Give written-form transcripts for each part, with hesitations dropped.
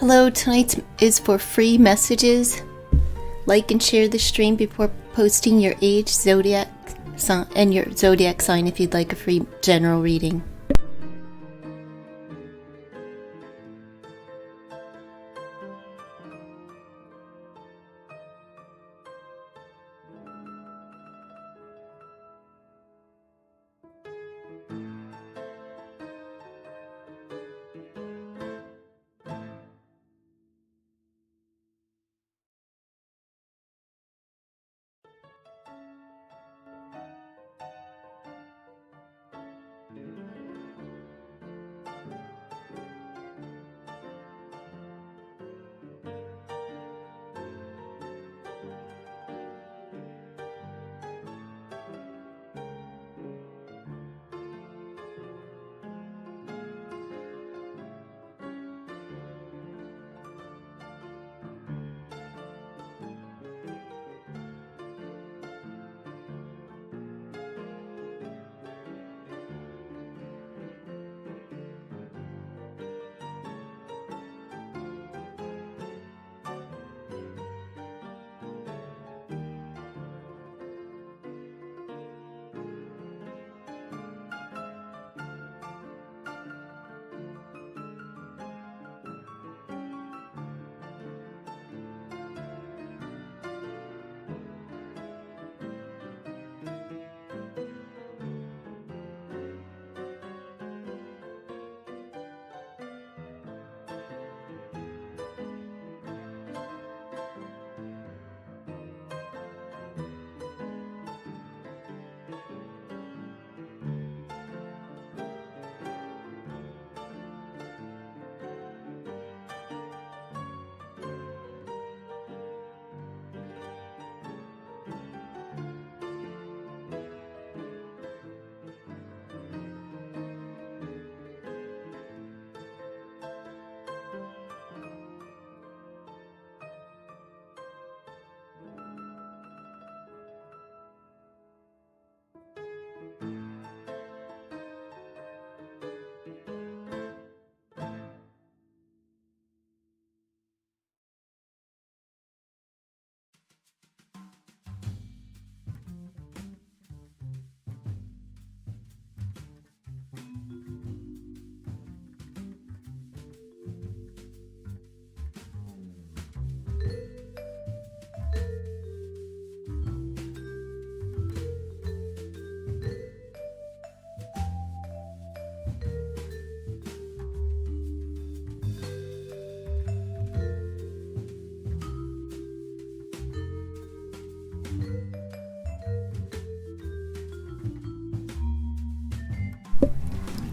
Hello, tonight is for free messages. Like and share the stream before posting your age, zodiac sign, and your zodiac sign if you'd like a free general reading.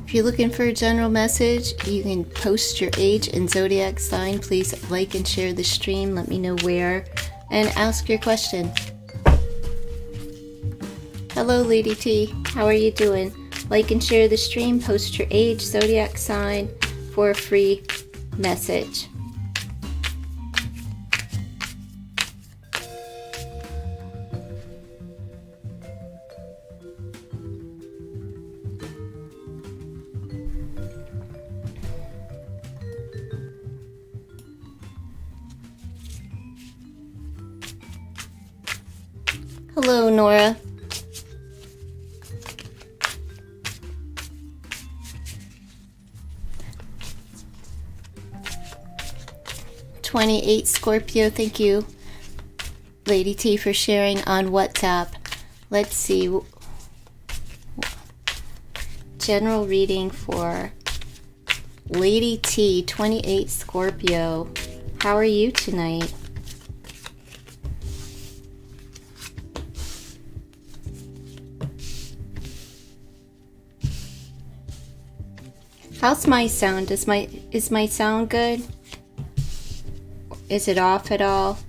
If you're looking for a general message, you can post your age and zodiac sign. Please like and share the stream. Let me know where and ask your question. Hello, Lady T. How are you doing? Like and share the stream. Post your age, zodiac sign for a free message. Hello, Nora. '28 Scorpio, thank you, Lady T, for sharing on WhatsApp. Let's see. General reading for Lady T, 28 Scorpio. How are you tonight? How's my sound? Is my sound good? Is it off at all?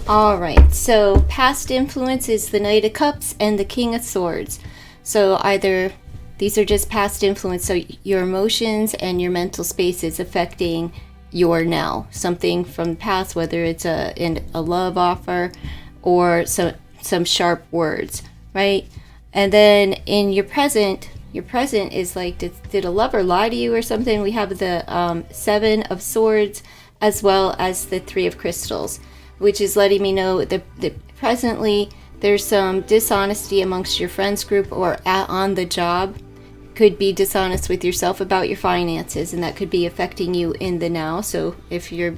Alright, so past influence is the Knight of Cups and the King of Swords. So either these are just past influence, so your emotions and your mental space is affecting your now. Something from the past, whether it's a love offer or some sharp words, right? And then in your present is like, did a lover lie to you or something? We have the 7 of Swords as well as the 3 of Crystals, which is letting me know that presently there's some dishonesty amongst your friends group or on the job. Could be dishonest with yourself about your finances, and that could be affecting you in the now. So if you're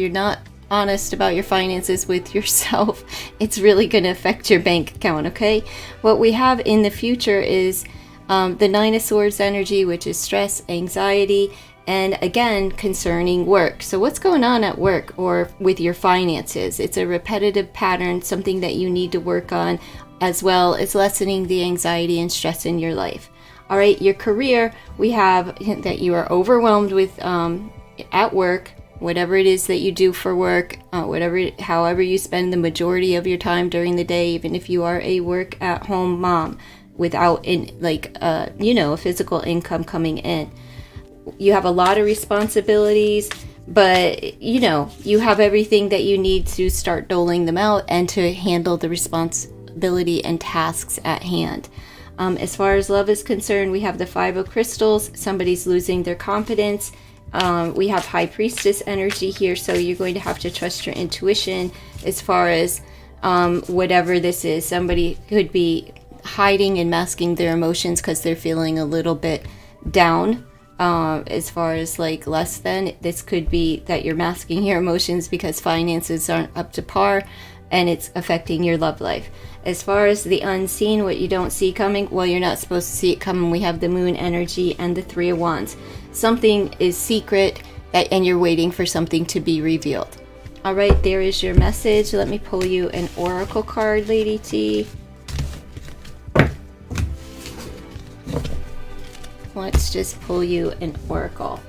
not honest about your finances with yourself, it's really going to affect your bank account, okay? What we have in the future is the 9 of Swords energy, which is stress, anxiety, and again, concerning work. So what's going on at work or with your finances? It's a repetitive pattern, something that you need to work on, as well as lessening the anxiety and stress in your life. All right, your career, we have that you are overwhelmed with at work, whatever it is that you do for work, however you spend the majority of your time during the day, even if you are a work-at-home mom without a physical income coming in. You have a lot of responsibilities, but you have everything that you need to start doling them out and to handle the responsibility and tasks at hand. As far as love is concerned, we have the 5 of Crystals. Somebody's losing their confidence. We have High Priestess energy here, so you're going to have to trust your intuition as far as whatever this is. Somebody could be hiding and masking their emotions because they're feeling a little bit down. As far as like less than, this could be that you're masking your emotions because finances aren't up to par and it's affecting your love life. As far as the unseen, what you don't see coming, well, you're not supposed to see it coming. We have the Moon energy and the 3 of Wands. Something is secret and you're waiting for something to be revealed. All right, there is your message. Let me pull you an oracle card, Lady T. Let's just pull you an oracle.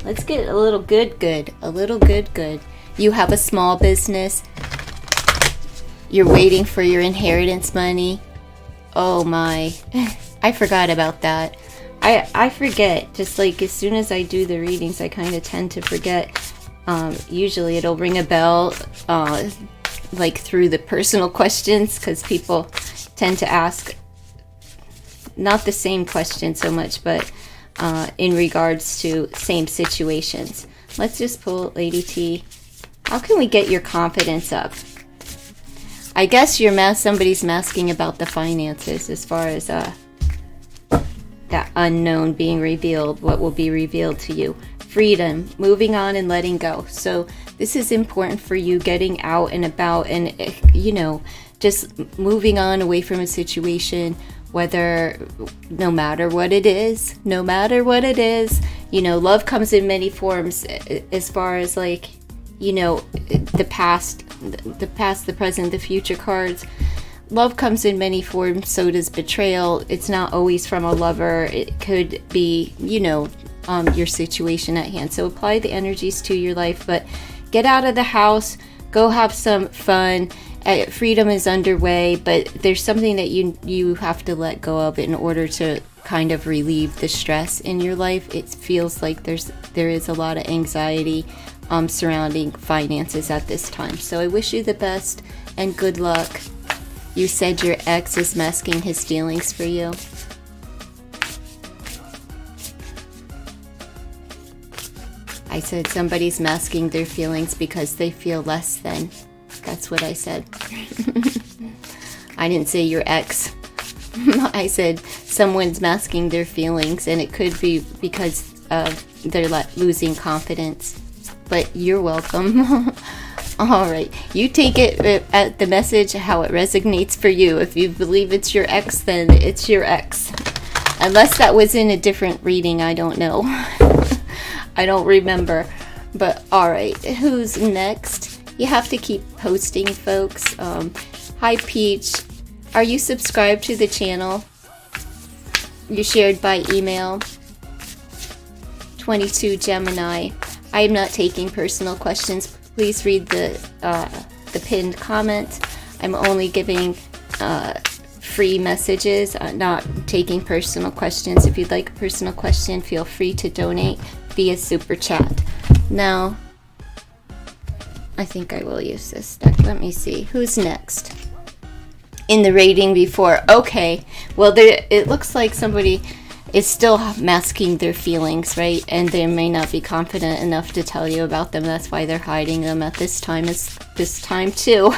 Let's get a little good. A little good. You have a small business. You're waiting for your inheritance money. Oh my. I forgot about that. I forget. Just like as soon as I do the readings, I kind of tend to forget. Usually it'll ring a bell like through the personal questions, because people tend to ask not the same question so much, but in regards to same situations. Let's just pull Lady T. How can we get your confidence up? I guess somebody's masking about the finances as far as that unknown being revealed, what will be revealed to you. Freedom, moving on and letting go. So this is important for you, getting out and about and, just moving on away from a situation, no matter what it is, love comes in many forms as far as like, the past, the present, the future cards. Love comes in many forms, so does betrayal. It's not always from a lover. It could be, your situation at hand. So apply the energies to your life, but get out of the house, go have some fun. Freedom is underway, but there's something that you have to let go of in order to kind of relieve the stress in your life. It feels like there is a lot of anxiety surrounding finances at this time. So I wish you the best and good luck. You said your ex is masking his feelings for you. I said somebody's masking their feelings because they feel less than. That's what I said. I didn't say your ex. I said someone's masking their feelings, and it could be because they're losing confidence. But you're welcome. All right. You take it at the message how it resonates for you. If you believe it's your ex, then it's your ex. Unless that was in a different reading, I don't know. I don't remember. But all right. Who's next? You have to keep posting, folks. Hi, Peach. Are you subscribed to the channel? You shared by email. 22 Gemini. I am not taking personal questions. Please read the pinned comment. I'm only giving free messages, not taking personal questions. If you'd like a personal question, feel free to donate via super chat. Now, I think I will use this deck. Let me see. Who's next? In the rating before. Okay. Well, it looks like somebody is still masking their feelings, right? And they may not be confident enough to tell you about them. That's why they're hiding them at this time too.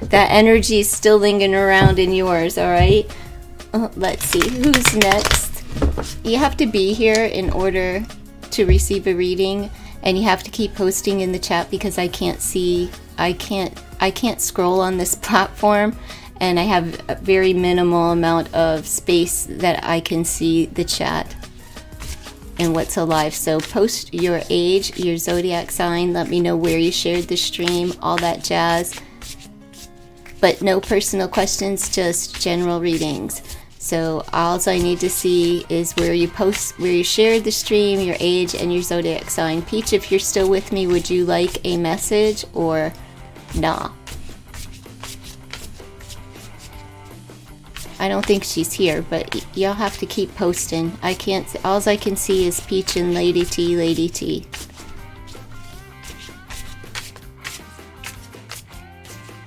That energy is still lingering around in yours, all right? Let's see. Who's next? You have to be here in order to receive a reading, and you have to keep posting in the chat because I can't scroll on this platform, and I have a very minimal amount of space that I can see the chat and what's alive. So post your age, your zodiac sign, let me know where you shared the stream, all that jazz. But no personal questions, just general readings. So all I need to see is where you shared the stream, your age, and your zodiac sign. Peach, if you're still with me, would you like a message or nah? I don't think she's here, but y'all have to keep posting. All I can see is Peach and Lady T.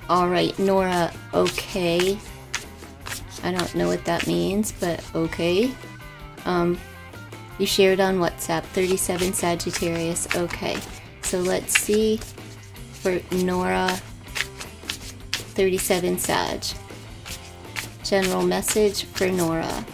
Alright, Nora, okay. I don't know what that means, but okay. You shared on WhatsApp, 37 Sagittarius, okay. So let's see for Nora, 37 Sag. General message for Nora.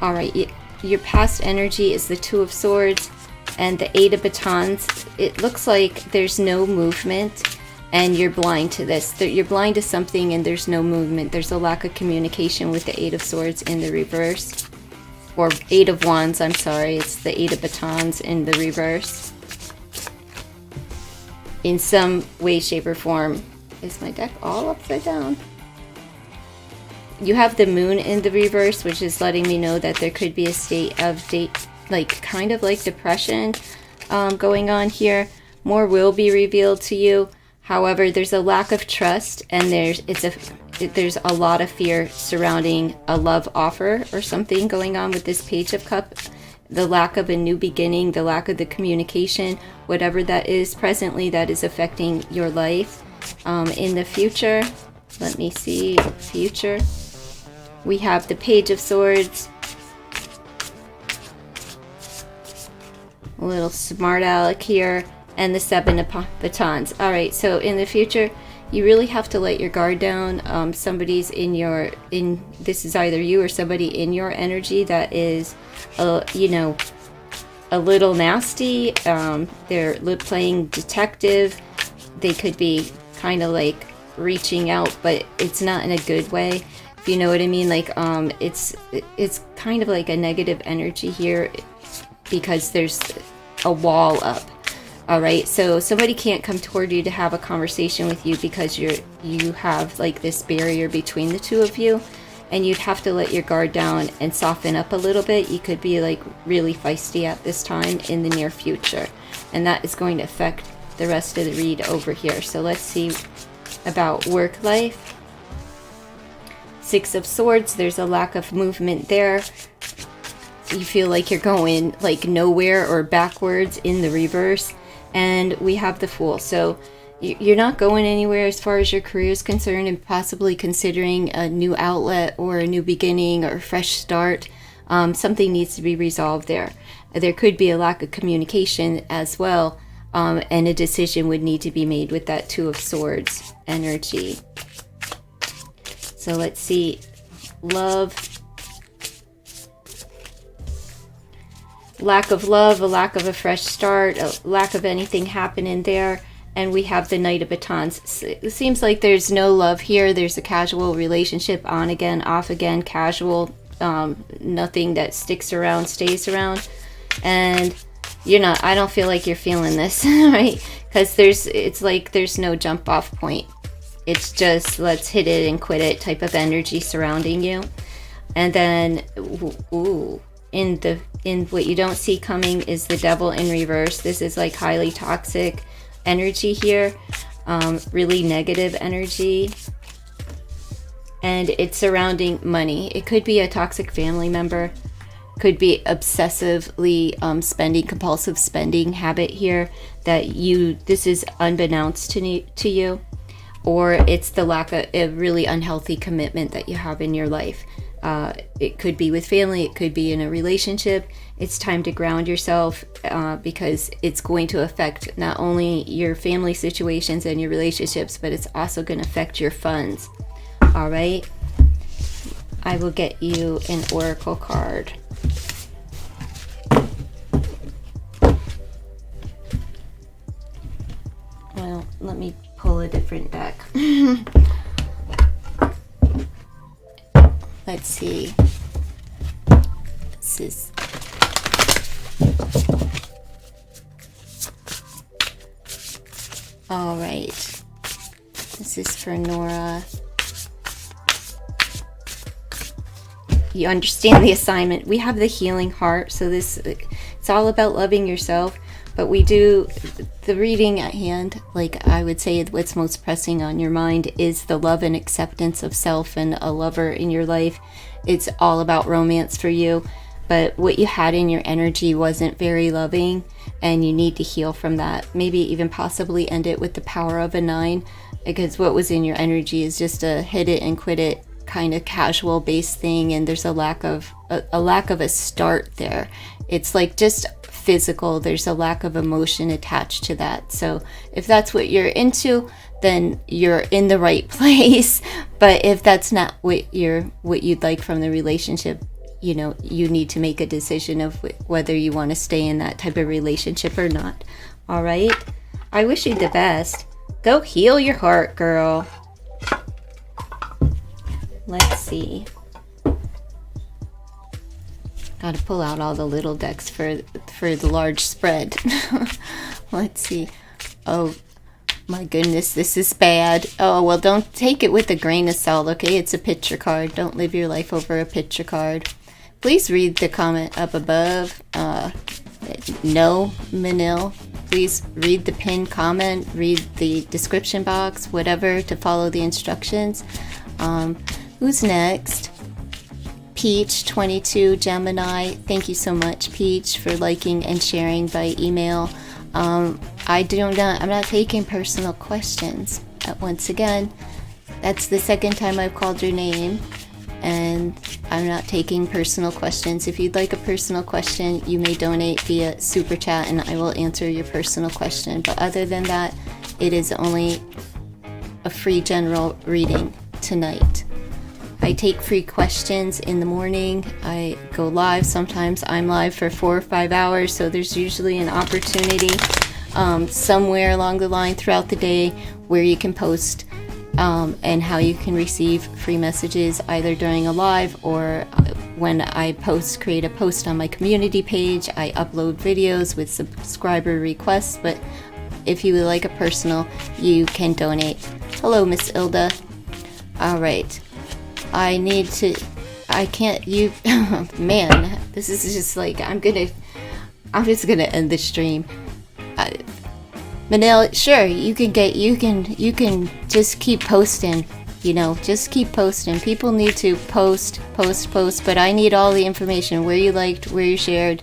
All right, your past energy is the Two of Swords and the Eight of Batons. It looks like there's no movement, and you're blind to this. You're blind to something and there's no movement. There's a lack of communication with the Eight of Swords in the reverse. Or Eight of Wands, I'm sorry. It's the Eight of Batons in the reverse. In some way, shape, or form. Is my deck all upside down? You have the Moon in the reverse, which is letting me know that there could be a state of kind of like depression going on here. More will be revealed to you. However, there's a lack of trust, and there's a lot of fear surrounding a love offer or something going on with this Page of Cups. The lack of a new beginning, the lack of the communication, whatever that is presently, that is affecting your life. In the future, let me see, future. We have the Page of Swords. A little smart aleck here. And the Seven of Batons. Alright, so in the future, you really have to let your guard down. Somebody's this is either you or somebody in your energy that is, a little nasty. They're playing detective. They could be kind of like reaching out, but it's not in a good way. If you know what I mean, like it's kind of like a negative energy here because there's a wall up. All right, so somebody can't come toward you to have a conversation with you because you have like this barrier between the two of you, and you'd have to let your guard down and soften up a little bit. You could be like really feisty at this time in the near future, and that is going to affect the rest of the read over here. So let's see about work life. Six of Swords, there's a lack of movement there. You feel like you're going like nowhere or backwards in the reverse. And we have the Fool. So you're not going anywhere as far as your career is concerned, and possibly considering a new outlet or a new beginning or a fresh start. Something needs to be resolved there. There could be a lack of communication as well, and a decision would need to be made with that Two of Swords energy. So let's see. Love. Lack of love, a lack of a fresh start, a lack of anything happening there. And we have the Knight of Batons. It seems like there's no love here. There's a casual relationship, on again, off again, casual. Nothing that sticks around, stays around. And I don't feel like you're feeling this, right? Because it's like there's no jump off point. It's just let's hit it and quit it type of energy surrounding you. And then, ooh, in what you don't see coming is the Devil in reverse. This is like highly toxic energy here, really negative energy. And it's surrounding money. It could be a toxic family member, could be obsessively spending, compulsive spending habit here that this is unbeknownst to you, or it's the lack of a really unhealthy commitment that you have in your life. It could be with family, it could be in a relationship. It's time to ground yourself because it's going to affect not only your family situations and your relationships, but it's also going to affect your funds. All right, I will get you an oracle card. Well, let me pull a different deck. Let's see. This is all right. This is for Nora. You understand the assignment. We have the healing heart, so it's all about loving yourself. But we do the reading at hand, like I would say what's most pressing on your mind is the love and acceptance of self and a lover in your life. It's all about romance for you, but what you had in your energy wasn't very loving, and you need to heal from that. Maybe even possibly end it with the power of a 9, because what was in your energy is just a hit it and quit it kind of casual based thing, and there's a lack of a start there. It's like just physical, there's a lack of emotion attached to that. So if that's what you're into, then you're in the right place. But if that's not what you'd like from the relationship, you need to make a decision of whether you want to stay in that type of relationship or not. All right, I wish you the best. Go heal your heart, girl. Let's see. Got to pull out all the little decks for the large spread. Let's see. Oh my goodness, this is bad. Oh, well, don't take it with a grain of salt, okay? It's a picture card. Don't live your life over a picture card. Please read the comment up above. No, Manil. Please read the pinned comment, read the description box, whatever, to follow the instructions. Who's next? Peach 22 Gemini. Thank you so much, Peach, for liking and sharing by email. I'm not taking personal questions. Once again, that's the second time I've called your name, and I'm not taking personal questions. If you'd like a personal question, you may donate via super chat and I will answer your personal question. But other than that, it is only a free general reading tonight. I take free questions in the morning. I go live. Sometimes I'm live for 4 or 5 hours, so there's usually an opportunity somewhere along the line throughout the day where you can post and how you can receive free messages either during a live or when I create a post on my community page. I upload videos with subscriber requests, but if you would like a personal, you can donate. Hello, Miss Ilda. All right. Man, this is just like, I'm just gonna end the stream. Manil, sure, you can just keep posting, just keep posting. People need to post, but I need all the information, where you liked, where you shared,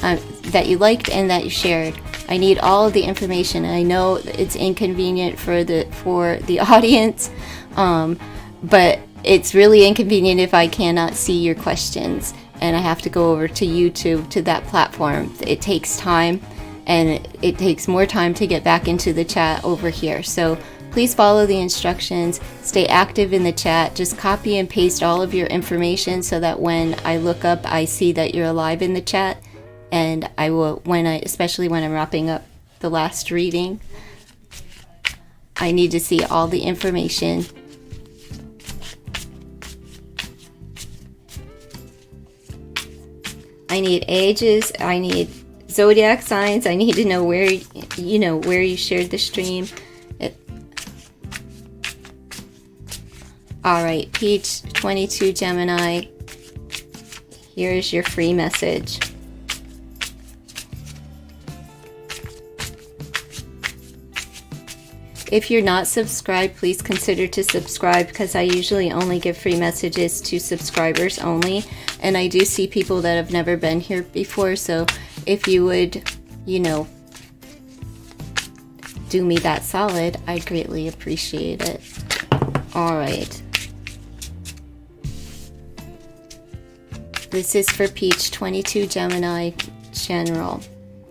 that you liked and that you shared. I need all of the information. I know it's inconvenient for the audience, but it's really inconvenient if I cannot see your questions and I have to go over to YouTube, to that platform. It takes time, and it takes more time to get back into the chat over here. So please follow the instructions, stay active in the chat, just copy and paste all of your information so that when I look up, I see that you're alive in the chat, and I will, especially when I'm wrapping up the last reading, I need to see all the information. I need ages, I need zodiac signs, I need to know where you shared the stream. All right, Peach 22 Gemini, Here is your free message. If you're not subscribed, please consider to subscribe, because I usually only give free messages to subscribers only. And I do see people that have never been here before. So if you would, you know, do me that solid, I greatly appreciate it. All right. This is for Peach, 22 Gemini General.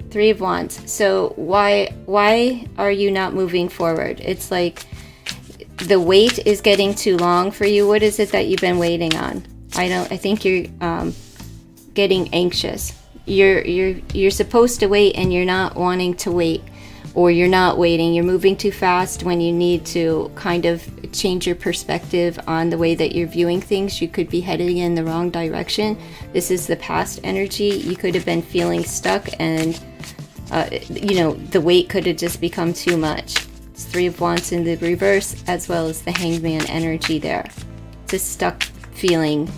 3 of Wands. So why are you not moving forward? It's like the wait is getting too long for you. What is it that you've been waiting on? I think you're getting anxious. You're supposed to wait and you're not wanting to wait, or you're not waiting. You're moving too fast when you need to kind of change your perspective on the way that you're viewing things. You could be heading in the wrong direction. This is the past energy. You could have been feeling stuck, and you know, the weight could have just become too much. It's 3 of Wands in the reverse, as well as the Hangman energy there. It's a stuck feeling,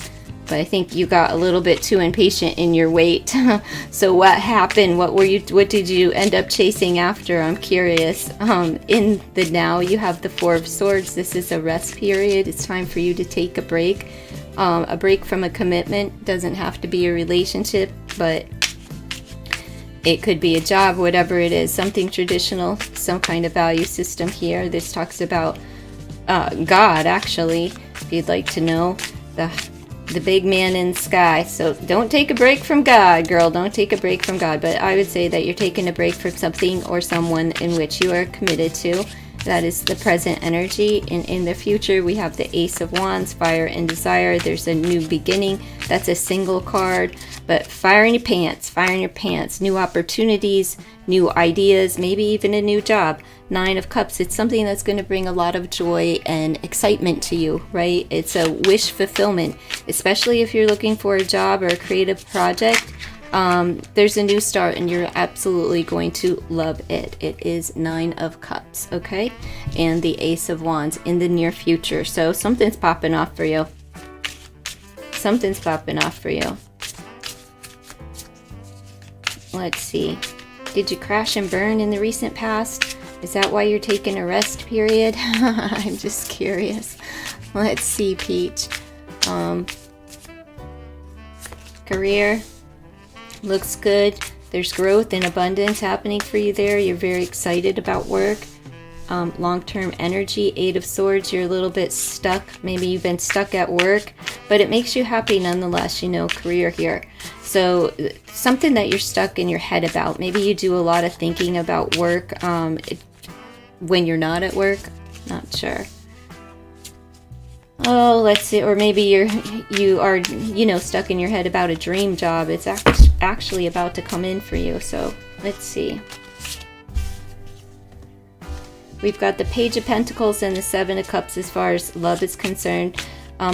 but I think you got a little bit too impatient in your wait. So what happened? What did you end up chasing after? I'm curious. In the now, you have the 4 of Swords. This is a rest period. It's time for you to take a break. A break from a commitment. Doesn't have to be a relationship, but it could be a job, whatever it is, something traditional, some kind of value system here. This talks about God, actually, if you'd like to know, the big man in the sky. So don't take a break from God, girl. Don't take a break from God. But I would say that you're taking a break from something or someone in which you are committed to. That is the present energy. And in the future, we have the Ace of Wands, fire and desire. There's a new beginning. That's a single card. But fire in your pants, new opportunities, new ideas, maybe even a new job. 9 of Cups, it's something that's going to bring a lot of joy and excitement to you, right? It's a wish fulfillment, especially if you're looking for a job or a creative project. There's a new start and you're absolutely going to love it. It is 9 of Cups, okay? And the Ace of Wands in the near future. So something's popping off for you. Something's popping off for you. Let's see. Did you crash and burn in the recent past? Is that why you're taking a rest period? I'm just curious. Let's see, Peach. Career. Looks good. There's growth and abundance happening for you there. You're very excited about work. Long-term energy, 8 of Swords. You're a little bit stuck. Maybe you've been stuck at work, but it makes you happy nonetheless, you know, career here. So something that you're stuck in your head about. Maybe you do a lot of thinking about work when you're not at work. Not sure. Oh, let's see. Or maybe you are, you know, stuck in your head about a dream job. It's actually about to come in for you. So let's see. We've got the Page of Pentacles and the 7 of Cups as far as love is concerned.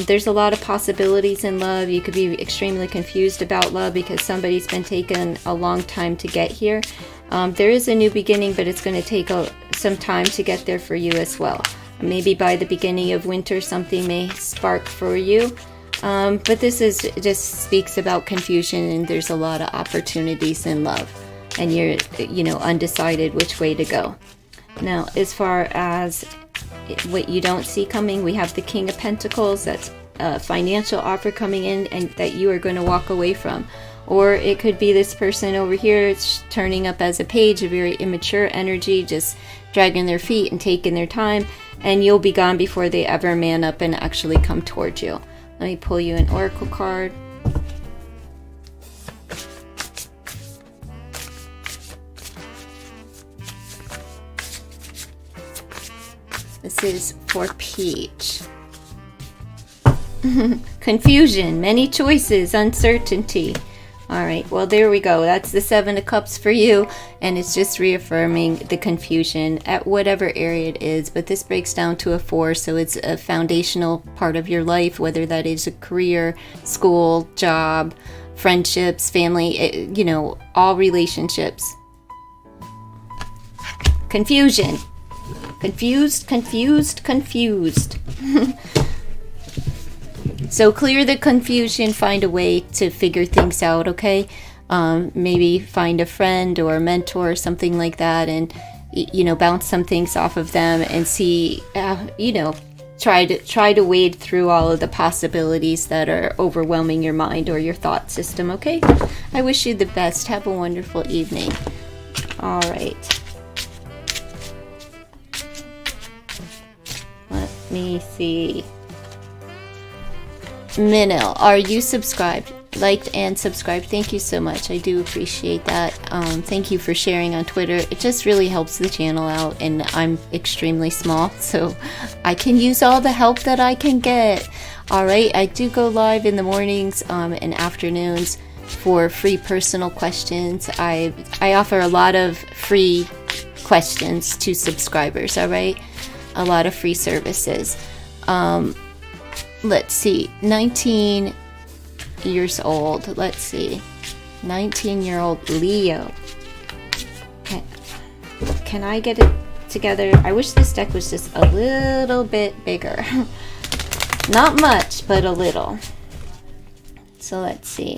There's a lot of possibilities in love. You could be extremely confused about love because somebody's been taking a long time to get here. There is a new beginning, but it's going to take some time to get there for you as well. Maybe by the beginning of winter, something may spark for you. But this just speaks about confusion, and there's a lot of opportunities in love. And you're, you know, undecided which way to go. Now, as far as what you don't see coming, we have the King of Pentacles. That's a financial offer coming in and that you are going to walk away from. Or it could be this person over here. It's turning up as a page, a very immature energy, just dragging their feet and taking their time. And you'll be gone before they ever man up and actually come towards you. Let me pull you an oracle card. This is for Peach. Confusion, many choices, uncertainty. All right, well, there we go. That's the 7 of Cups for you. And it's just reaffirming the confusion at whatever area it is. But this breaks down to a 4. So it's a foundational part of your life, whether that is a career, school, job, friendships, family, you know, all relationships. Confusion. Confused. So clear the confusion, find a way to figure things out, okay? Maybe find a friend or a mentor or something like that, and bounce some things off of them and see, try to wade through all of the possibilities that are overwhelming your mind or your thought system, okay? I wish you the best. Have a wonderful evening. All right. Let me see. Minil, are you subscribed? Liked and subscribed. Thank you so much. I do appreciate that. Thank you for sharing on Twitter. It just really helps the channel out, and I'm extremely small, so I can use all the help that I can get. All right, I do go live in the mornings and afternoons for free personal questions. I offer a lot of free questions to subscribers. All right, a lot of free services. Let's see, 19 years old. Let's see, 19-year-old Leo. Can I get it together? I wish this deck was just a little bit bigger. Not much, but a little. So let's see.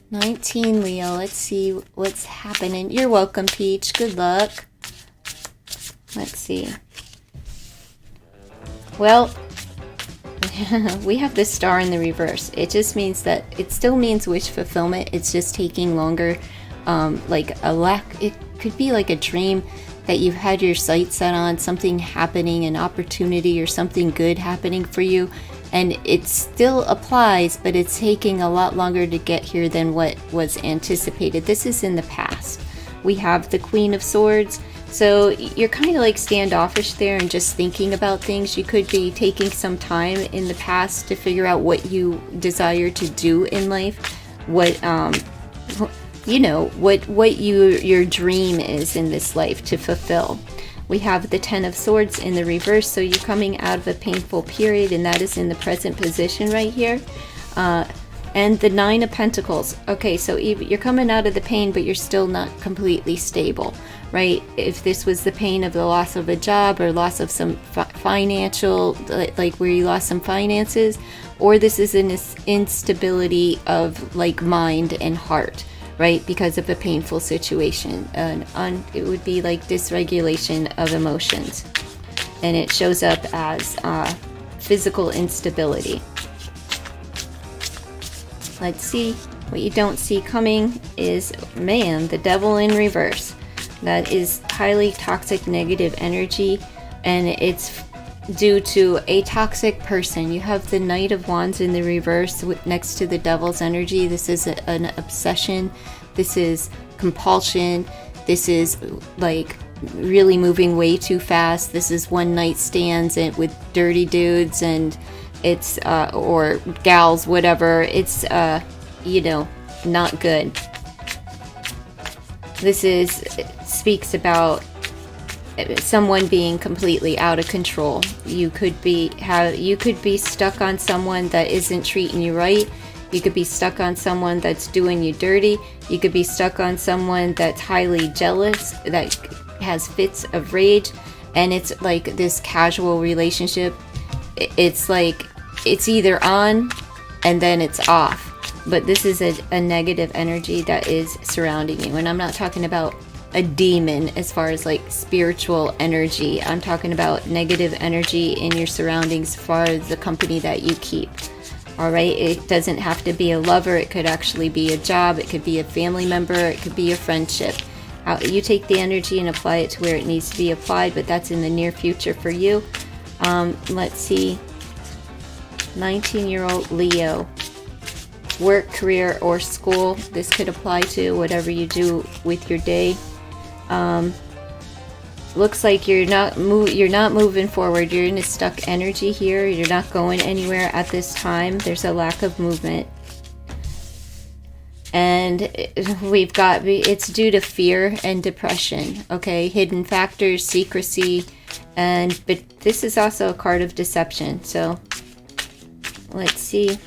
19 Leo. Let's see what's happening. You're welcome, Peach. Good luck. Let's see. Well, we have this star in the reverse. It just means that it still means wish fulfillment. It's just taking longer. Like a lack, it could be like a dream that you've had your sights set on, something happening, an opportunity or something good happening for you, and it still applies, but it's taking a lot longer to get here than what was anticipated. This is in the past. We have the Queen of Swords. So you're kind of like standoffish there and just thinking about things. You could be taking some time in the past to figure out what you desire to do in life, what your dream is in this life to fulfill. We have the Ten of Swords in the reverse, so you're coming out of a painful period, and that is in the present position right here. And the Nine of Pentacles. Okay, so you're coming out of the pain, but you're still not completely stable, right? If this was the pain of the loss of a job or loss of some financial, like where you lost some finances, or this is an instability of like mind and heart, right? Because of a painful situation. It would be like dysregulation of emotions. And it shows up as physical instability. Let's see. What you don't see coming is, man, the Devil in reverse. That is highly toxic negative energy, and it's due to a toxic person. You have the Knight of Wands in the reverse next to the Devil's energy. This is an obsession. This is compulsion. This is like really moving way too fast. This is one night stands and with dirty dudes, and it's or gals, whatever. It's not good. This speaks about someone being completely out of control. You could be stuck on someone that isn't treating you right. You could be stuck on someone that's doing you dirty. You could be stuck on someone that's highly jealous, that has fits of rage, and it's like this casual relationship. It's like it's either on and then it's off. But this is a negative energy that is surrounding you. And I'm not talking about a demon as far as like spiritual energy. I'm talking about negative energy in your surroundings as far as the company that you keep. All right, it doesn't have to be a lover. It could actually be a job. It could be a family member. It could be a friendship. You take the energy and apply it to where it needs to be applied, but that's in the near future for you. Let's see. 19-year-old Leo. Work, career, or school. This could apply to whatever you do with your day. Looks like you're not moving forward. You're in a stuck energy here. You're not going anywhere at this time. There's a lack of movement. And it's due to fear and depression. Okay, hidden factors, secrecy, but this is also a card of deception. So let's see.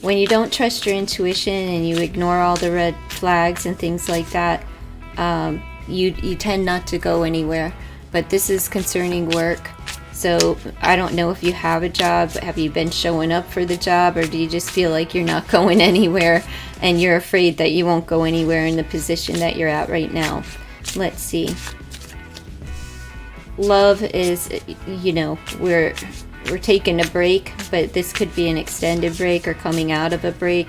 When you don't trust your intuition and you ignore all the red flags and things like that, you tend not to go anywhere. But this is concerning work. So I don't know if you have a job. Have you been showing up for the job, or do you just feel like you're not going anywhere and you're afraid that you won't go anywhere in the position that you're at right now? Let's see. Love is, you know, we're taking a break, but this could be an extended break or coming out of a break.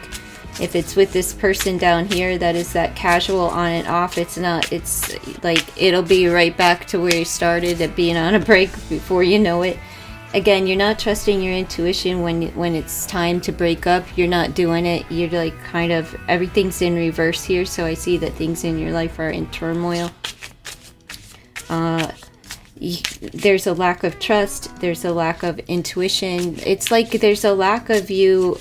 If it's with this person down here, that is that casual on and off. It's not, it's like it'll be right back to where you started at being on a break before you know it. Again, you're not trusting your intuition when it's time to break up. You're not doing it. You're like kind of, everything's in reverse here. So I see that things in your life are in turmoil. There's a lack of trust. There's a lack of intuition. It's like there's a lack of you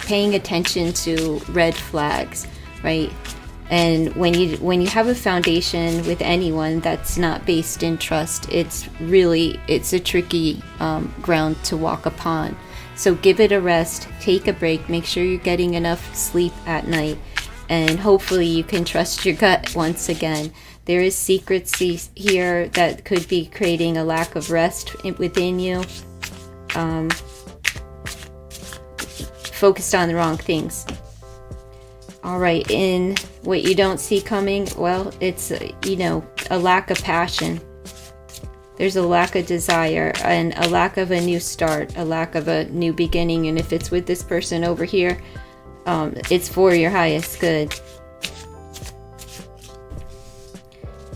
paying attention to red flags, right? And when you have a foundation with anyone that's not based in trust, it's a tricky ground to walk upon. So give it a rest, take a break, make sure you're getting enough sleep at night, and hopefully you can trust your gut once again. There is secrecy here that could be creating a lack of rest within you. Focused on the wrong things. All right, in what you don't see coming, well, it's, you know, a lack of passion. There's a lack of desire and a lack of a new start, a lack of a new beginning. And if it's with this person over here, it's for your highest good.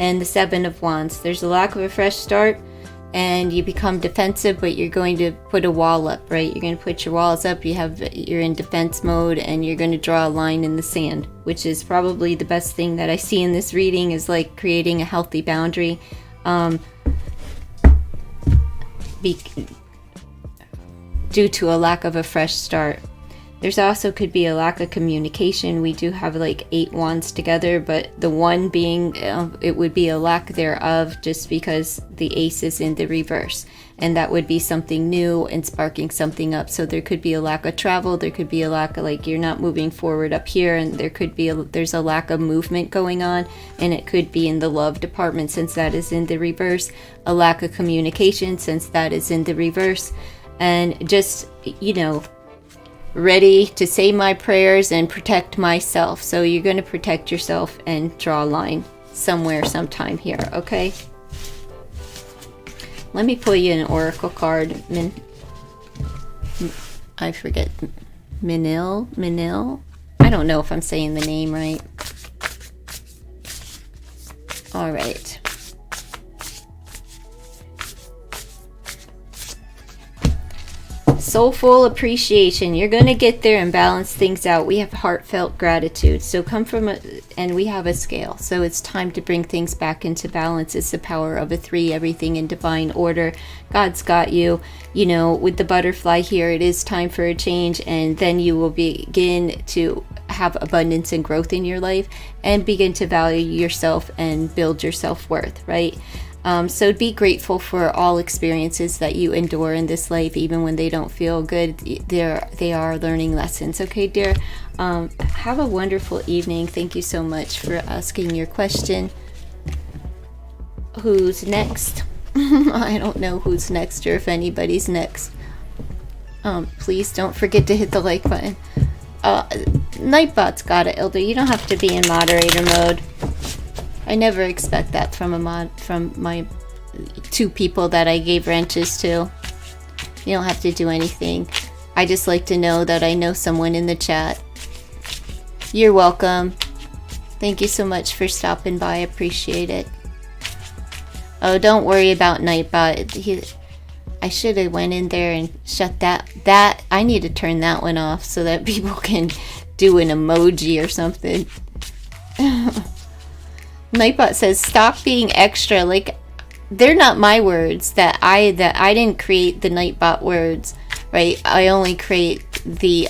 And the Seven of Wands. There's a lack of a fresh start, and you become defensive, but you're going to put a wall up, right? You're going to put your walls up. You're in defense mode, and you're going to draw a line in the sand, which is probably the best thing that I see in this reading, is like creating a healthy boundary. Due to a lack of a fresh start. There's also could be a lack of communication. We do have like 8 wands together, but the one being, it would be a lack thereof, just because the ace is in the reverse. And that would be something new and sparking something up. So there could be a lack of travel. There could be a lack of, like, you're not moving forward up here. And there could be, there's a lack of movement going on. And it could be in the love department, since that is in the reverse. A lack of communication, since that is in the reverse. And just, you know, ready to say my prayers and protect myself. So you're going to protect yourself and draw a line somewhere, sometime here, okay? Let me pull you an oracle card. I forget. Minil? I don't know if I'm saying the name right. All right. Soulful appreciation. You're going to get there and balance things out. We have heartfelt gratitude. So come from and we have a scale. So it's time to bring things back into balance. It's the power of a 3, everything in divine order. God's got you. You know, with the butterfly here, it is time for a change, and then you will begin to have abundance and growth in your life and begin to value yourself and build your self-worth, right? So be grateful for all experiences that you endure in this life, even when they don't feel good. They are learning lessons. Okay, dear. Have a wonderful evening. Thank you so much for asking your question. Who's next? I don't know who's next, or if anybody's next. Please don't forget to hit the like button. Nightbot's got it, Elder. You don't have to be in moderator mode. I never expect that from my 2 people that I gave wrenches to. You don't have to do anything. I just like to know that I know someone in the chat. You're welcome. Thank you so much for stopping by. I appreciate it. Oh, don't worry about Nightbot. I should have went in there and shut that. I need to turn that one off so that people can do an emoji or something. Nightbot says, stop being extra. Like, they're not my words. That I didn't create the Nightbot words, right? I only create the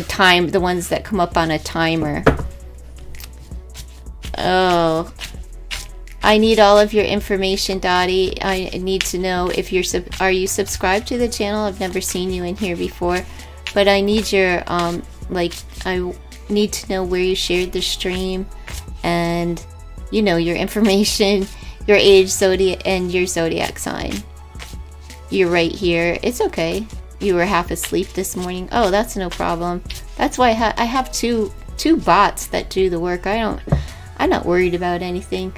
time, the ones that come up on a timer. Oh, I need all of your information, Dottie. I need to know if are you subscribed to the channel? I've never seen you in here before, but I need your I need to know where you shared the stream, and you know, your information, Your age, zodiac, and your zodiac sign. You're right here. It's okay. You were half asleep this morning. Oh, that's no problem. That's why I have two bots that do the work. I'm not worried about anything.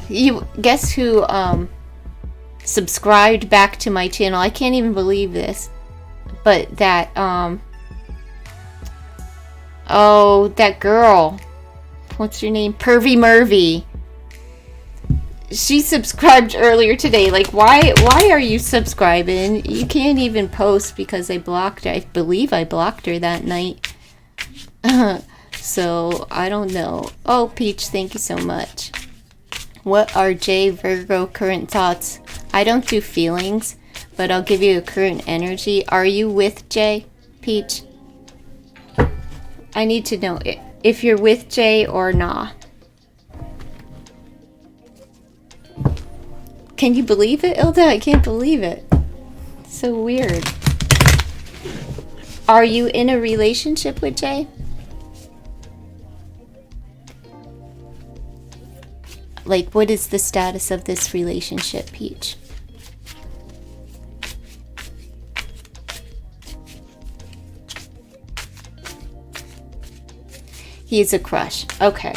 You guess who subscribed back to my channel? I can't even believe this. But that oh, that girl. What's her name? Pervy Mervy. She subscribed earlier today. Like, why are you subscribing? You can't even post because I blocked her. I believe I blocked her that night. So, I don't know. Oh, Peach, thank you so much. What are J Virgo current thoughts? I don't do feelings, but I'll give you a current energy. Are you with J, Peach? I need to know if you're with J or not. Can you believe it, Ilda? I can't believe it. So weird. Are you in a relationship with Jay? Like, what is the status of this relationship, Peach? He's a crush. Okay.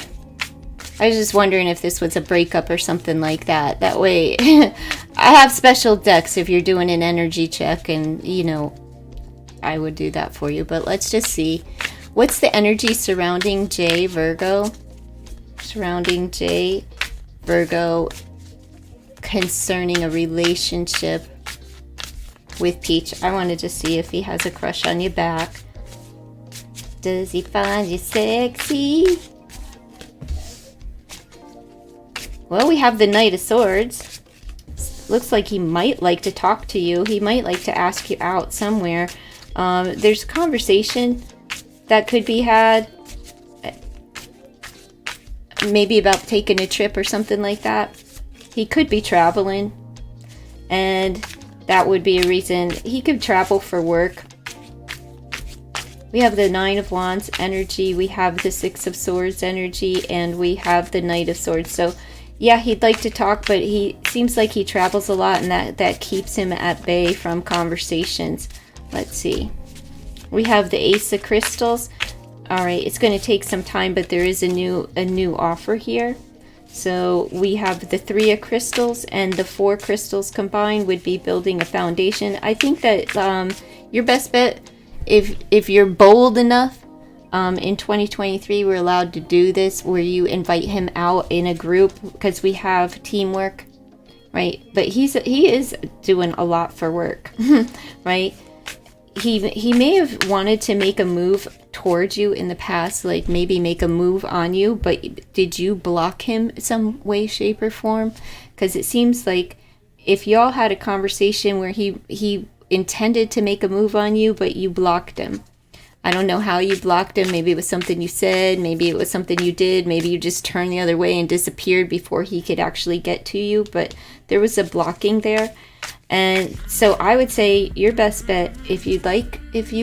I was just wondering if this was a breakup or something like that. That way, I have special decks if you're doing an energy check, and, you know, I would do that for you. But let's just see. What's the energy surrounding J, Virgo? Surrounding J, Virgo, concerning a relationship with Peach. I wanted to see if he has a crush on you back. Does he find you sexy? Well, we have the Knight of Swords. Looks like he might like to talk to you. He might like to ask you out somewhere. There's a conversation that could be had. Maybe about taking a trip or something like that. He could be traveling. And that would be a reason. He could travel for work. We have the Nine of Wands energy. We have the Six of Swords energy. And we have the Knight of Swords. So, yeah, he'd like to talk, but he seems like he travels a lot, and that keeps him at bay from conversations. Let's see. We have the Ace of Crystals. All right, it's going to take some time, but there is a new offer here. So we have the Three of Crystals, and the Four Crystals combined would be building a foundation. I think that your best bet, if you're bold enough, in 2023, we're allowed to do this where you invite him out in a group because we have teamwork, right? But he is doing a lot for work, right? He may have wanted to make a move towards you in the past, like maybe make a move on you, but did you block him some way, shape, or form? Because it seems like if y'all had a conversation where he intended to make a move on you, but you blocked him. I don't know how you blocked him. Maybe it was something you said. Maybe it was something you did. Maybe you just turned the other way and disappeared before he could actually get to you. But there was a blocking there. And so I would say your best bet, if you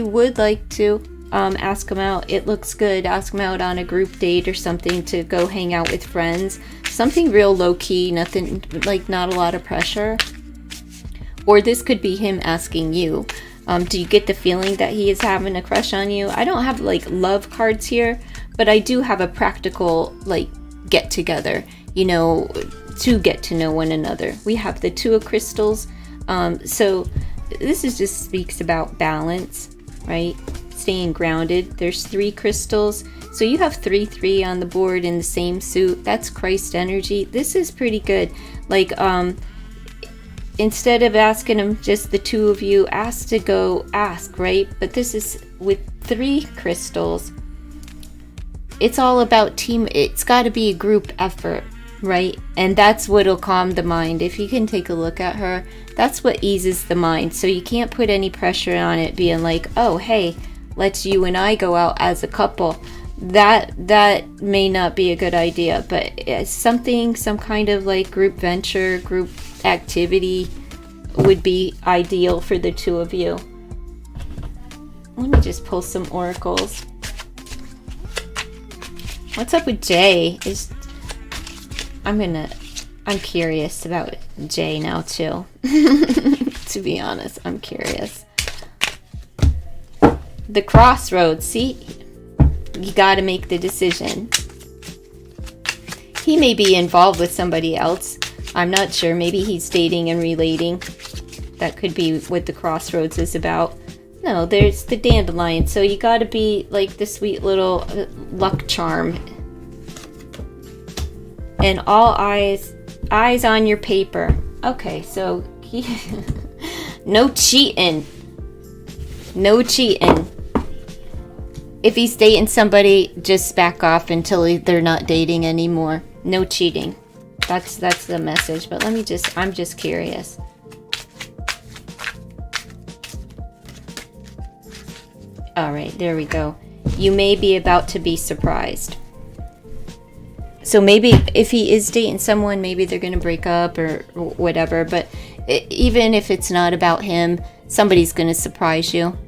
would like to ask him out, it looks good. Ask him out on a group date or something to go hang out with friends. Something real low-key, nothing, like not a lot of pressure. Or this could be him asking you. Do you get the feeling that he is having a crush on you? I don't have like love cards here, but I do have a practical like get together, you know, to get to know one another. We have the Two of Crystals. So this is just speaks about balance, right? Staying grounded. There's three crystals. So you have 3-3 on the board in the same suit. That's Christ energy. This is pretty good. Like, instead of asking him just the two of you, ask, right? But this is with 3 crystals. It's all about team. It's got to be a group effort, right? And that's what'll calm the mind. If you can take a look at her, that's what eases the mind. So you can't put any pressure on it being like, oh, hey, let's you and I go out as a couple. That may not be a good idea, but it's some kind of like group venture, group activity would be ideal for the two of you. Let me just pull some oracles. What's up with Jay? I'm gonna I'm curious about Jay now too. To be honest, I'm curious. The crossroads, see? You gotta make the decision. He may be involved with somebody else. I'm not sure. Maybe he's dating and relating. That could be what the crossroads is about. No, there's the dandelion. So you gotta be like the sweet little luck charm. And all eyes on your paper. Okay, so no cheating. No cheating. If he's dating somebody, just back off until they're not dating anymore. No cheating. That's the message. But I'm just curious. All right, there we go. You may be about to be surprised. So maybe if he is dating someone, maybe they're going to break up or whatever. But even if it's not about him, somebody's going to surprise you.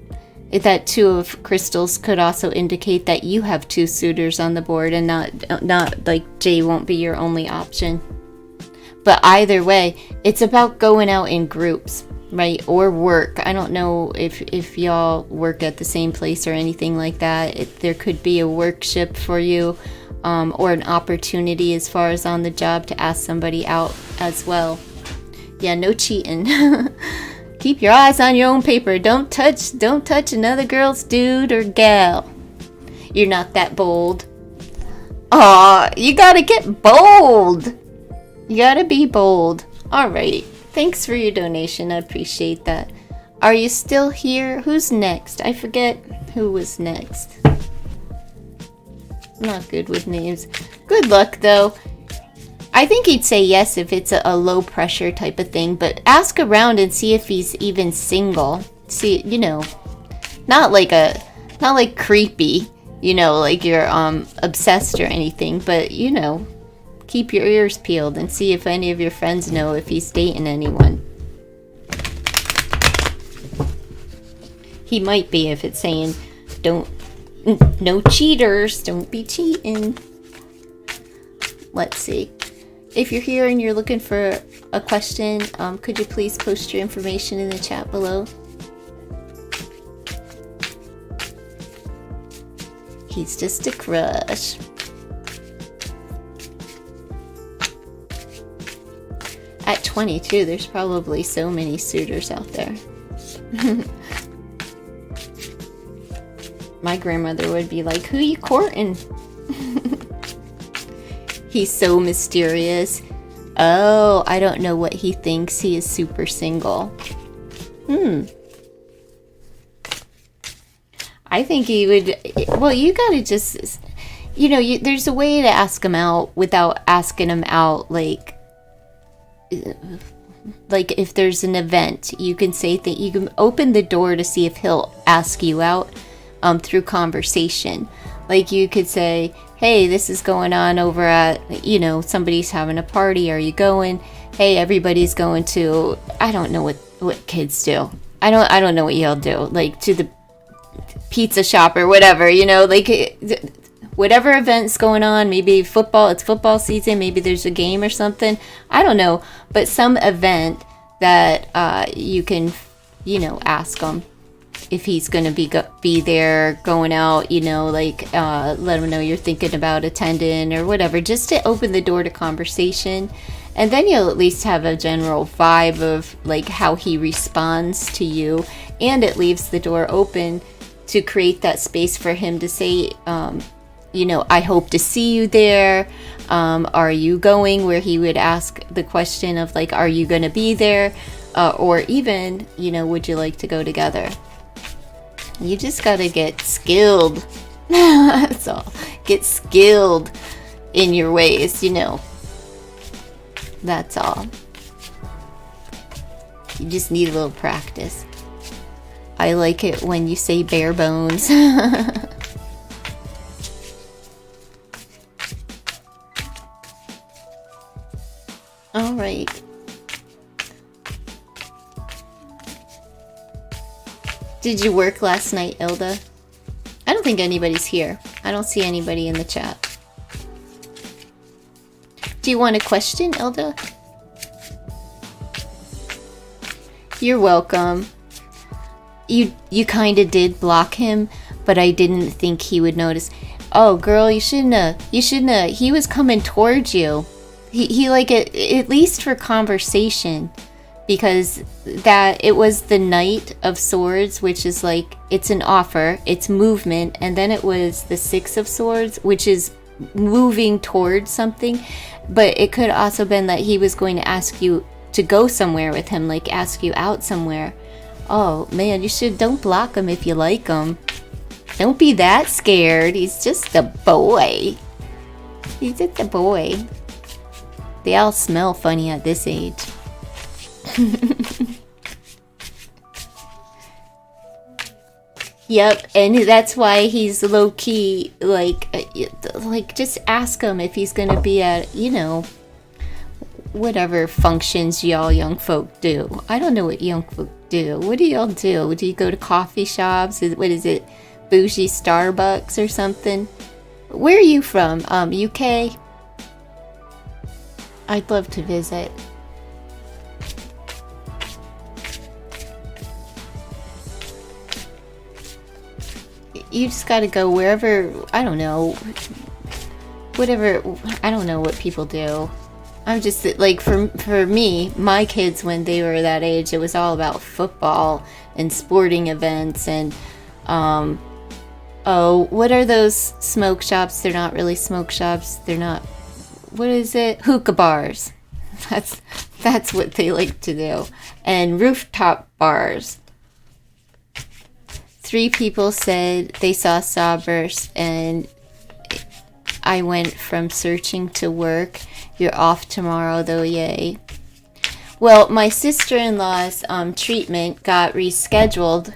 That two of crystals could also indicate that you have two suitors on the board and not like Jay won't be your only option. But either way, it's about going out in groups, right? Or work. I don't know if y'all work at the same place or anything like that. There could be a workship for you. Or an opportunity as far as on the job to ask somebody out as well. Yeah, no cheating. Keep your eyes on your own paper. Don't touch another girl's dude or gal. You're not that bold. Aw, you gotta get bold. You gotta be bold. Alright, thanks for your donation. I appreciate that. Are you still here? Who's next? I forget who was next. Not good with names. Good luck, though. I think he'd say yes if it's a low pressure type of thing, but ask around and see if he's even single. See, not like creepy, like you're obsessed or anything, but keep your ears peeled and see if any of your friends know if he's dating anyone. He might be if it's saying no cheaters, don't be cheating. Let's see. If you're here and you're looking for a question, could you please post your information in the chat below? He's just a crush. At 22, there's probably so many suitors out there. My grandmother would be like, who you courting? He's so mysterious. Oh, I don't know what he thinks. He is super single. I think he would... Well, you gotta just... there's a way to ask him out without asking him out, like if there's an event, you can say that you can open the door to see if he'll ask you out through conversation. Like you could say, hey, this is going on over at, somebody's having a party. Are you going? Hey, everybody's going to, I don't know what kids do. I don't know what y'all do. Like to the pizza shop or whatever, whatever event's going on. Maybe it's football season. Maybe there's a game or something. I don't know. But some event that you can, ask them if he's going to be there, going out, let him know you're thinking about attending or whatever, just to open the door to conversation. And then you'll at least have a general vibe of like how he responds to you, and it leaves the door open to create that space for him to say, I hope to see you there. Are you going? Where he would ask the question of like, are you going to be there? Or even, would you like to go together? You just gotta get skilled. That's all. Get skilled in your ways, That's all. You just need a little practice. I like it when you say bare bones. All right. Did you work last night, Ilda? I don't think anybody's here. I don't see anybody in the chat. Do you want a question, Elda? You're welcome. You kind of did block him, but I didn't think he would notice. Oh, girl, you shouldn't have. He was coming towards you. He like it, at least for conversation, because that it was the Knight of Swords, which is like, it's an offer, it's movement, and then it was the Six of Swords, which is moving towards something. But it could also been that he was going to ask you to go somewhere with him, like ask you out somewhere. Oh man, don't block him if you like him. Don't be that scared. He's just a boy. He's just a boy. They all smell funny at this age. Yep, and that's why he's low-key, like just ask him if he's gonna be at, whatever functions y'all young folk do. I don't know what young folk do. What do y'all do? Do you go to coffee shops? What is it? Bougie Starbucks or something? Where are you from? UK? I'd love to visit. You just gotta go wherever, I don't know, whatever, I don't know what people do. I'm just, like, for me, my kids, when they were that age, it was all about football and sporting events and, oh, what are those smoke shops? They're not really smoke shops. They're not, what is it? Hookah bars. That's what they like to do. And rooftop bars. 3 people said they saw Starburst, and I went from searching to work. You're off tomorrow, though, yay. Well, my sister-in-law's treatment got rescheduled,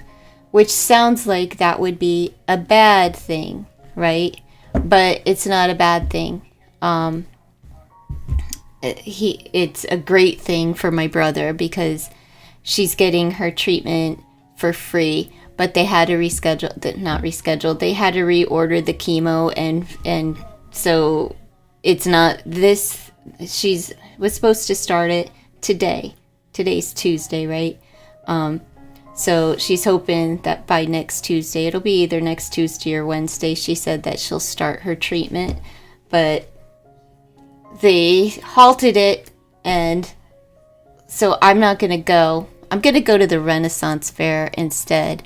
which sounds like that would be a bad thing, right? But it's not a bad thing. It's a great thing for my brother because she's getting her treatment for free. But they had to they had to reorder the chemo, and so it's not this. Was supposed to start it today. Today's Tuesday, right? So she's hoping that by next Tuesday, it'll be either next Tuesday or Wednesday, she said that she'll start her treatment. But they halted it, and so I'm not going to go. I'm going to go to the Renaissance Fair instead.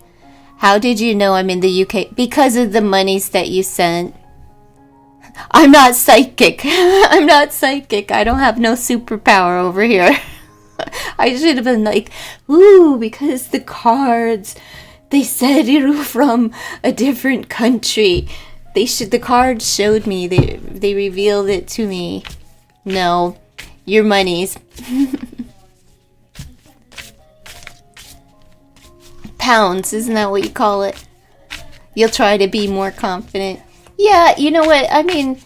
How did you know I'm in the UK? Because of the monies that you sent. I'm not psychic. I'm not psychic. I don't have no superpower over here. I should have been like, ooh, because the cards, they said it was from a different country. The cards showed me. They revealed it to me. No, your monies. Pounds, isn't that what you call it? You'll try to be more confident. Yeah, you know what? I mean,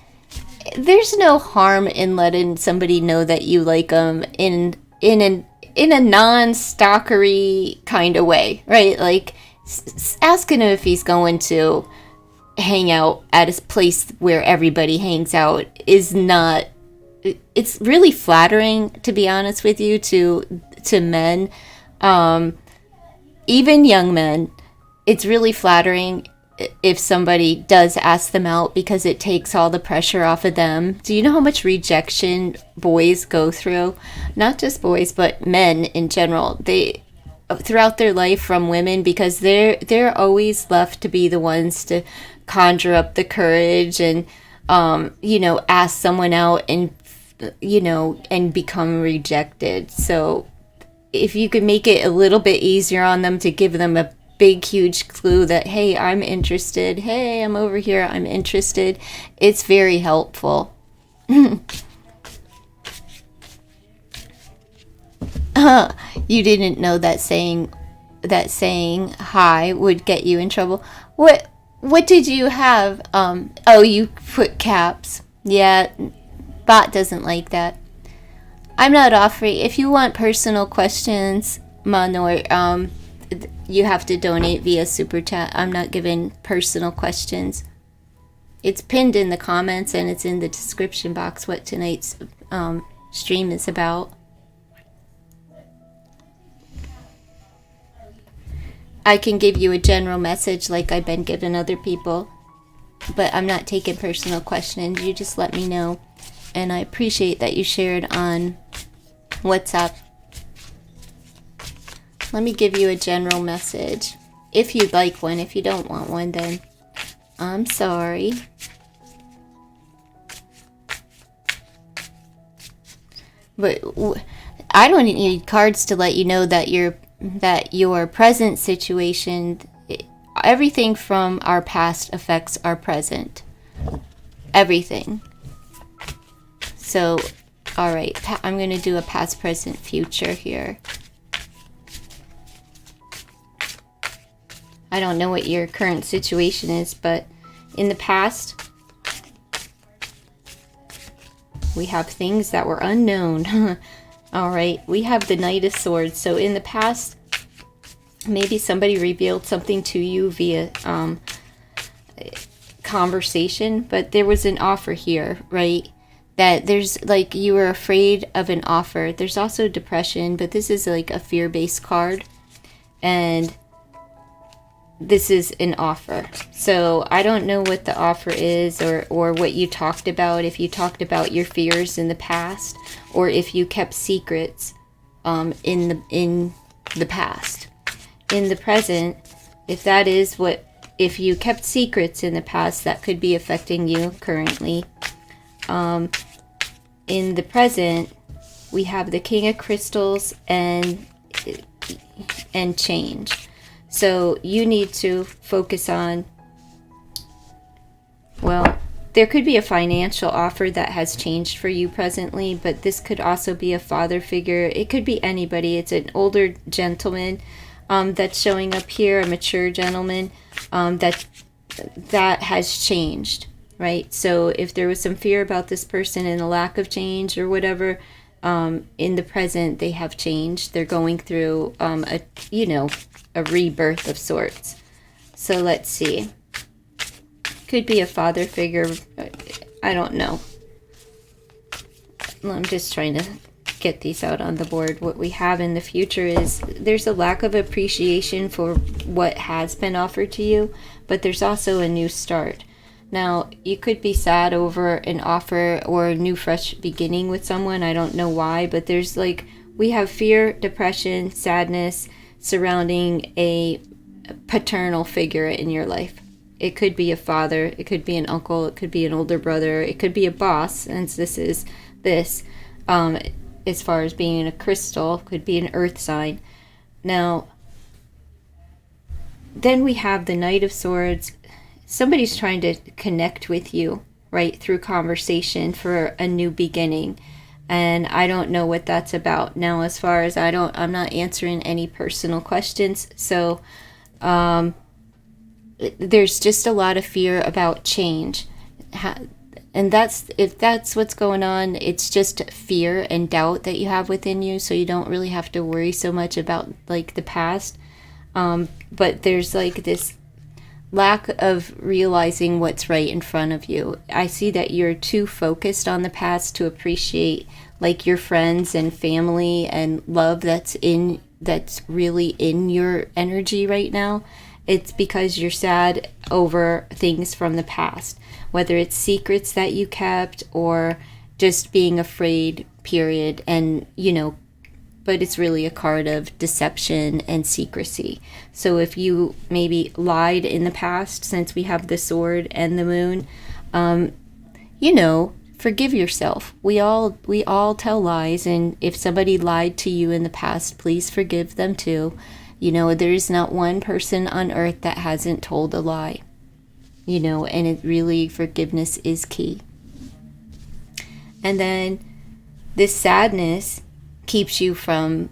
there's no harm in letting somebody know that you like them in a non-stalkery kind of way, right? Like asking him if he's going to hang out at a place where everybody hangs out is not. It's really flattering, to be honest with you, to men. Even young men, it's really flattering if somebody does ask them out because it takes all the pressure off of them. Do you know how much rejection boys go through? Not just boys, but men in general. They throughout their life from women, because they're always left to be the ones to conjure up the courage and ask someone out and and become rejected. So if you could make it a little bit easier on them to give them a big, huge clue that, hey, I'm interested. Hey, I'm over here. I'm interested. It's very helpful. You didn't know that saying hi would get you in trouble. What did you have? Oh, you put caps. Yeah, bot doesn't like that. I'm not offering. If you want personal questions, Manor, you have to donate via Super Chat. I'm not giving personal questions. It's pinned in the comments and it's in the description box what tonight's stream is about. I can give you a general message like I've been giving other people, but I'm not taking personal questions. You just let me know. And I appreciate that you shared on WhatsApp. Let me give you a general message. If you'd like one. If you don't want one, then I'm sorry. But I don't need cards to let you know that your present situation, everything from our past affects our present. Everything. So, all right, I'm going to do a past, present, future here. I don't know what your current situation is, but in the past, we have things that were unknown. All right, we have the Knight of Swords. So in the past, maybe somebody revealed something to you via conversation, but there was an offer here, right? That there's like you were afraid of an offer. There's also depression, but this is like a fear-based card. And this is an offer. So I don't know what the offer is or what you talked about, if you talked about your fears in the past or if you kept secrets in the past. In the present, if that is what, if you kept secrets in the past, that could be affecting you currently. In the present, we have the King of Crystals and change. So you need to focus on, well, there could be a financial offer that has changed for you presently, but this could also be a father figure. It could be anybody. It's an older gentleman that's showing up here, a mature gentleman that has changed, right? So if there was some fear about this person and a lack of change or whatever, in the present they have changed. They're going through a rebirth of sorts. So let's see. Could be a father figure. I don't know. I'm just trying to get these out on the board. What we have in the future is there's a lack of appreciation for what has been offered to you, but there's also a new start. Now, you could be sad over an offer or a new fresh beginning with someone. I don't know why, but there's we have fear, depression, sadness surrounding a paternal figure in your life. It could be a father, it could be an uncle, it could be an older brother, it could be a boss, since this is this. As far as being a crystal, could be an earth sign. Now, then we have the Knight of Swords. Somebody's trying to connect with you, right, through conversation for a new beginning. And I don't know what that's about. Now, as far as I'm not answering any personal questions. So, there's just a lot of fear about change. And if that's what's going on, it's just fear and doubt that you have within you. So you don't really have to worry so much about the past. But there's this lack of realizing what's right in front of you. I see that you're too focused on the past to appreciate your friends and family and love that's really in your energy right now. It's because you're sad over things from the past, whether it's secrets that you kept or just being afraid, period. And, but it's really a card of deception and secrecy. So if you maybe lied in the past, since we have the sword and the moon, forgive yourself. We all tell lies, and if somebody lied to you in the past, please forgive them too. There is not one person on earth that hasn't told a lie. And it really, forgiveness is key. And then this sadness keeps you from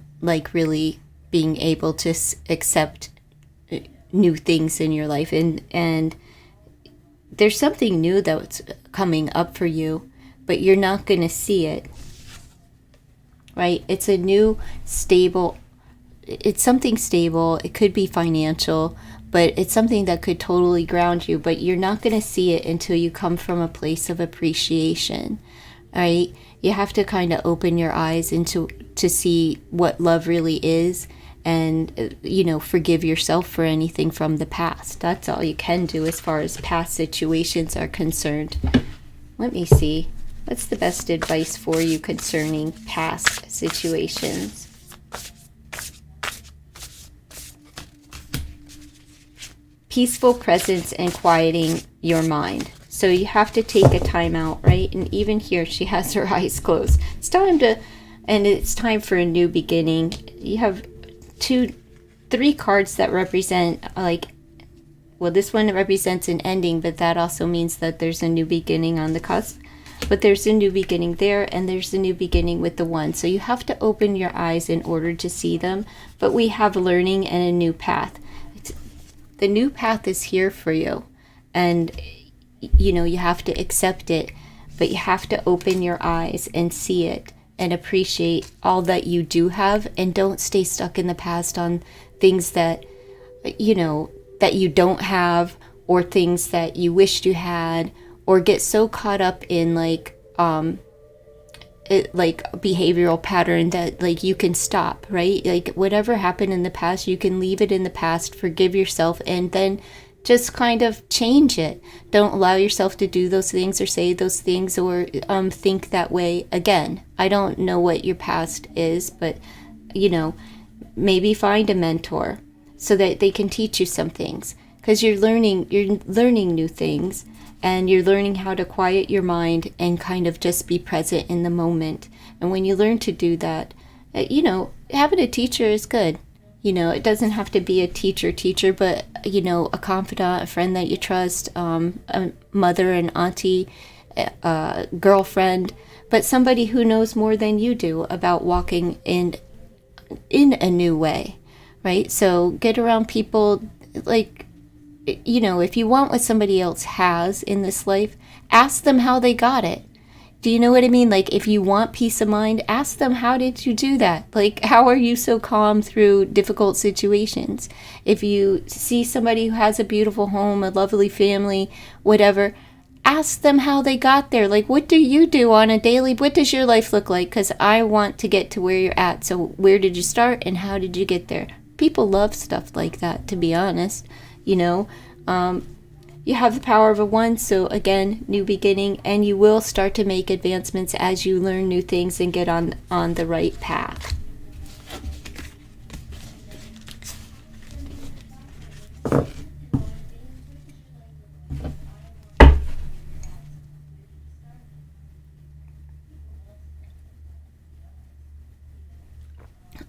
really being able to accept new things in your life, and there's something new that's coming up for you, but you're not going to see it, right? It's a new stable, it's something stable. It could be financial, but it's something that could totally ground you, but you're not going to see it until you come from a place of appreciation. All right? You have to kind of open your eyes to see what love really is, and forgive yourself for anything from the past. That's all you can do as far as past situations are concerned. Let me see. What's the best advice for you concerning past situations? Peaceful presence and quieting your mind. So you have to take a time out, right? And even here, she has her eyes closed. It's time for a new beginning. You have 3 cards that represent this one represents an ending, but that also means that there's a new beginning on the cusp. But there's a new beginning there, and there's a new beginning with the 1. So you have to open your eyes in order to see them. But we have learning and a new path. The new path is here for you, and you have to accept it, but you have to open your eyes and see it and appreciate all that you do have, and don't stay stuck in the past on things that that you don't have, or things that you wished you had, or get so caught up in behavioral pattern that you can stop, right? Like whatever happened in the past, you can leave it in the past, forgive yourself, and then just kind of change it. Don't allow yourself to do those things or say those things or think that way again. I don't know what your past is, but maybe find a mentor so that they can teach you some things, because you're learning new things. And you're learning how to quiet your mind and kind of just be present in the moment. And when you learn to do that, having a teacher is good. It doesn't have to be a teacher, but, a confidant, a friend that you trust, a mother, an auntie, a girlfriend, but somebody who knows more than you do about walking in a new way, right? So get around people if you want what somebody else has in this life, ask them how they got it. Do you know what I mean? Like, if you want peace of mind, ask them, how did you do that? Like, how are you so calm through difficult situations? If you see somebody who has a beautiful home, a lovely family, whatever, ask them how they got there. Like, what do you do on a daily? What does your life look like? Because I want to get to where you're at. So where did you start and how did you get there? People love stuff like that, to be honest. You have the power of a 1, so again, new beginning, and you will start to make advancements as you learn new things and get on the right path.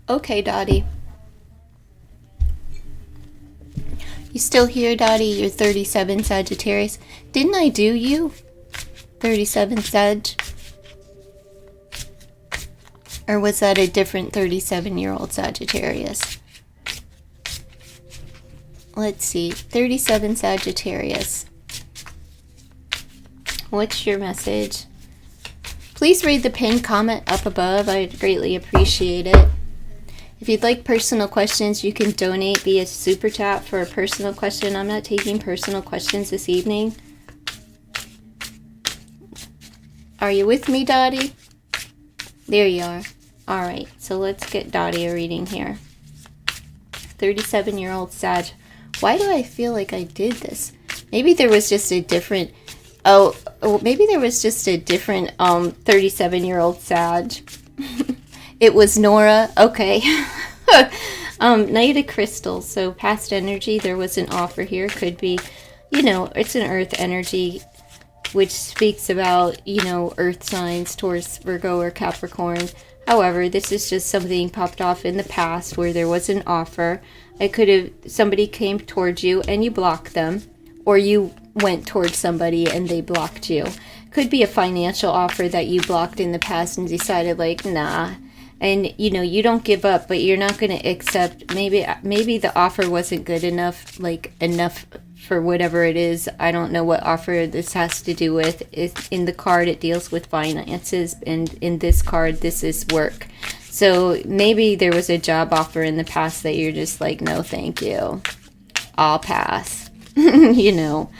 Okay, Dottie. You still here, Dottie? You're 37 Sagittarius. Didn't I do you? 37 Sag? Or was that a different 37-year-old Sagittarius? Let's see. 37 Sagittarius. What's your message? Please read the pinned comment up above. I'd greatly appreciate it. If you'd like personal questions, you can donate via Super Chat for a personal question. I'm not taking personal questions this evening. Are you with me, Dottie? There you are. All right, so let's get Dottie a reading here. 37-year-old Sag. Why do I feel like I did this? Maybe there was just a different... maybe there was just a different 37-year-old Sag. It was Nora. Okay. Knight of Crystals. So past energy, there was an offer here. Could be, it's an earth energy, which speaks about, earth signs, Taurus, Virgo, or Capricorn. However, this is just something popped off in the past where there was an offer. Somebody came towards you and you blocked them, or you went towards somebody and they blocked you. Could be a financial offer that you blocked in the past and decided nah. And you don't give up, but you're not going to accept. Maybe the offer wasn't good enough, enough for whatever it is. I don't know what offer this has to do with. In the card, it deals with finances, and in this card, this is work. So maybe there was a job offer in the past that you're just no, thank you. I'll pass. You know,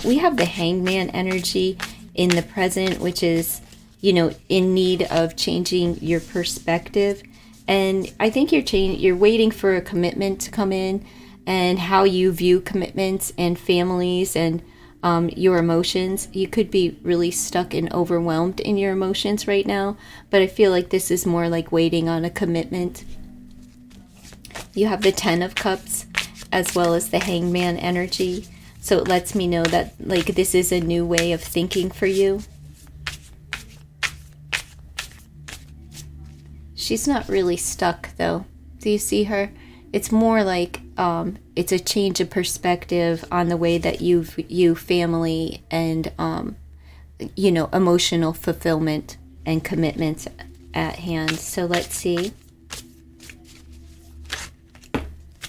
we have the Hangman energy in the present, which is, you know, in need of changing your perspective. And I think you're waiting for a commitment to come in, and how you view commitments and families and your emotions. You could be really stuck and overwhelmed in your emotions right now, but I feel like this is more like waiting on a commitment. You have the Ten of Cups as well as the Hangman energy. So it lets me know that like this is a new way of thinking for you. She's not really stuck though. Do you see her? It's more like it's a change of perspective on the way that you view family and you know, emotional fulfillment and commitments at hand. So let's see.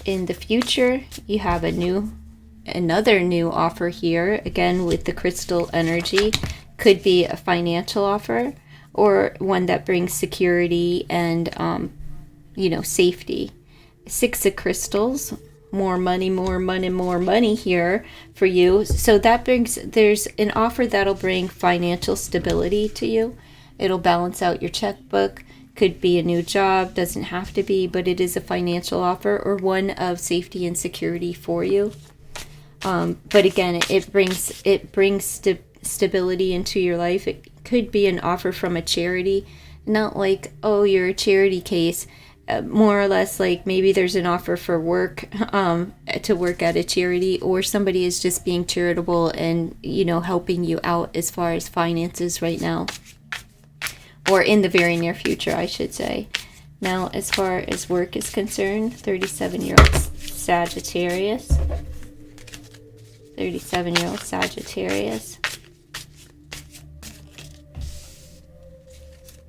In the future, you have another new offer here, again with the crystal energy. Could be a financial offer or one that brings security and you know, safety. Six of crystals, more money here for you. So that brings, there's an offer that'll bring financial stability to you. It'll balance out your checkbook. Could be a new job, doesn't have to be, but it is a financial offer or one of safety and security for you. But again, it brings stability into your life. It could be an offer from a charity, not like, oh, you're a charity case. More or less like maybe there's an offer for work, to work at a charity, or somebody is just being charitable and, you know, helping you out as far as finances right now. Or in the very near future, I should say. Now, as far as work is concerned, 37-year-old Sagittarius. 37-year-old Sagittarius.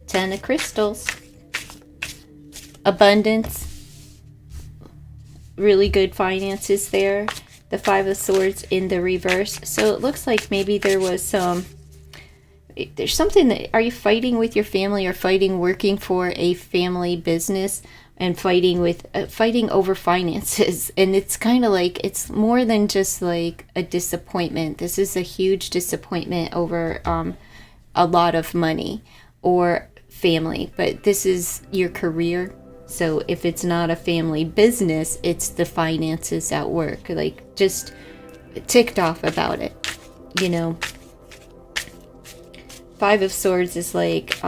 10 of crystals. Abundance. Really good finances there. The 5 of swords in the reverse. So it looks like maybe there was there's something that, are you fighting with your family or working for a family business and fighting over finances? And it's kind of like, it's more than just like a disappointment. This is a huge disappointment over a lot of money or family, but this is your career. So if it's not a family business, it's the finances at work, like just ticked off about it, you know. 5 of swords is like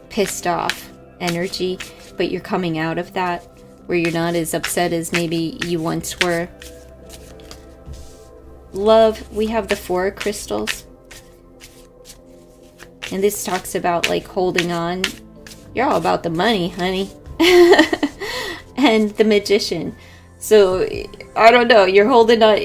pissed off energy, but you're coming out of that where you're not as upset as maybe you once were. Love, we have the 4 of crystals. And this talks about like holding on. You're all about the money, honey. And the Magician. So I don't know, you're holding on,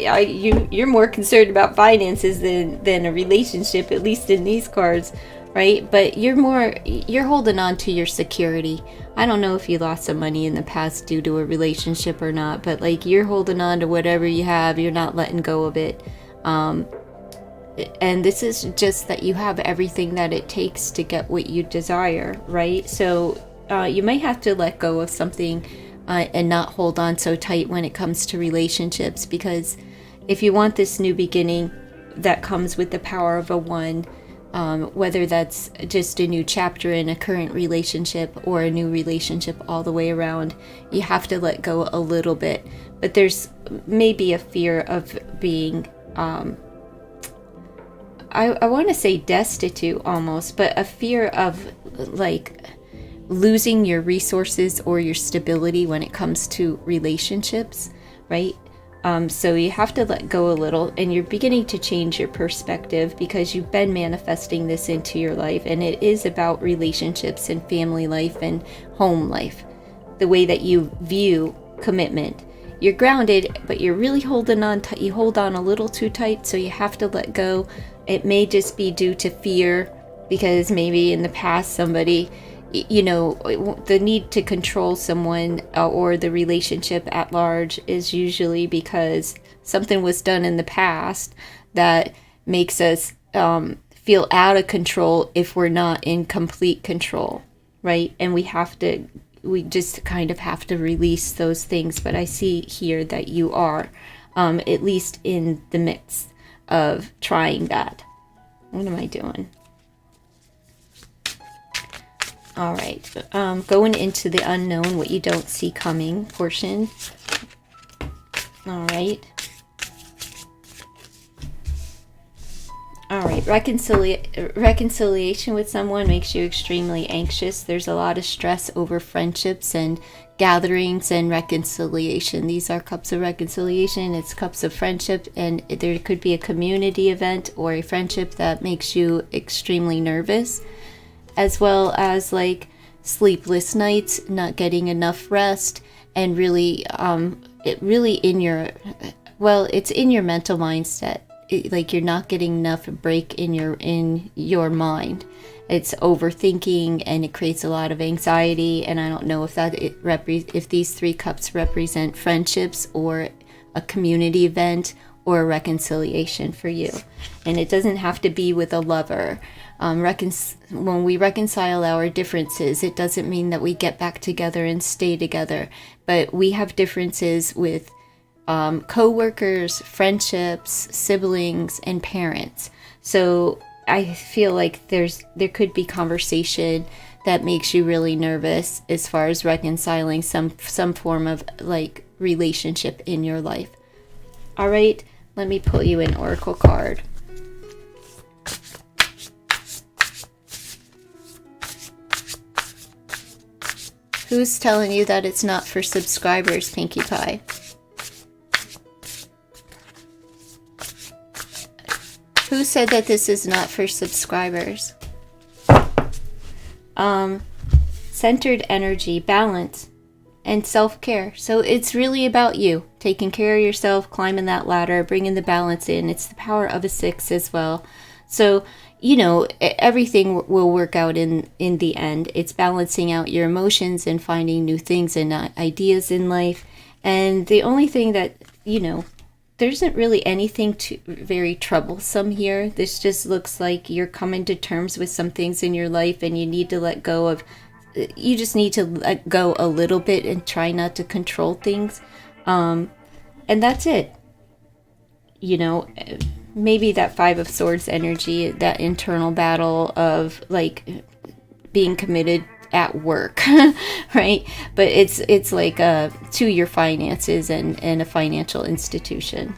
you're more concerned about finances than a relationship, at least in these cards, right? But you're holding on to your security. I don't know if you lost some money in the past due to a relationship or not, but like you're holding on to whatever you have, you're not letting go of it. And this is just that you have everything that it takes to get what you desire, right? So you may have to let go of something and not hold on so tight when it comes to relationships, because if you want this new beginning that comes with the power of a 1, whether that's just a new chapter in a current relationship or a new relationship all the way around, you have to let go a little bit. But there's maybe a fear of being I want to say destitute almost, but a fear of like losing your resources or your stability when it comes to relationships, right? So you have to let go a little, and you're beginning to change your perspective because you've been manifesting this into your life, and it is about relationships and family life and home life, the way that you view commitment. You're grounded, but you're really holding on tight. You hold on a little too tight, so you have to let go. It may just be due to fear, because maybe in the past somebody, you know, the need to control someone or the relationship at large is usually because something was done in the past that makes us feel out of control if we're not in complete control, right? And we just kind of have to release those things. But I see here that you are. at least in the mix of trying that. What am I doing? All right, going into the unknown, what you don't see coming portion. All right. All right, reconciliation with someone makes you extremely anxious. There's a lot of stress over friendships and gatherings and reconciliation. These are cups of reconciliation. It's cups of friendship, and there could be a community event or a friendship that makes you extremely nervous, as well as like sleepless nights, not getting enough rest, and really, it's in your mental mindset. Like you're not getting enough break in your mind. It's overthinking, and it creates a lot of anxiety. And I don't know if if these 3 cups represent friendships or a community event or a reconciliation for you. And it doesn't have to be with a lover. When we reconcile our differences, it doesn't mean that we get back together and stay together. But we have differences with co-workers, friendships, siblings, and parents. So I feel like there could be conversation that makes you really nervous as far as reconciling some form of like relationship in your life. All right, let me pull you an oracle card. Who's telling you that it's not for subscribers, Pinkie Pie? Who said that this is not for subscribers? Centered energy, balance, and self-care. So it's really about you, taking care of yourself, climbing that ladder, bringing the balance in. It's the power of a 6 as well. So, everything will work out in the end. It's balancing out your emotions and finding new things and ideas in life. And the only thing that, there isn't really anything very troublesome here. This just looks like you're coming to terms with some things in your life, and you need to let go of, you just need to let go a little bit and try not to control things. And that's it. Maybe that 5 of Swords energy, that internal battle of like being committed at work, right? But it's like to your finances and a financial institution.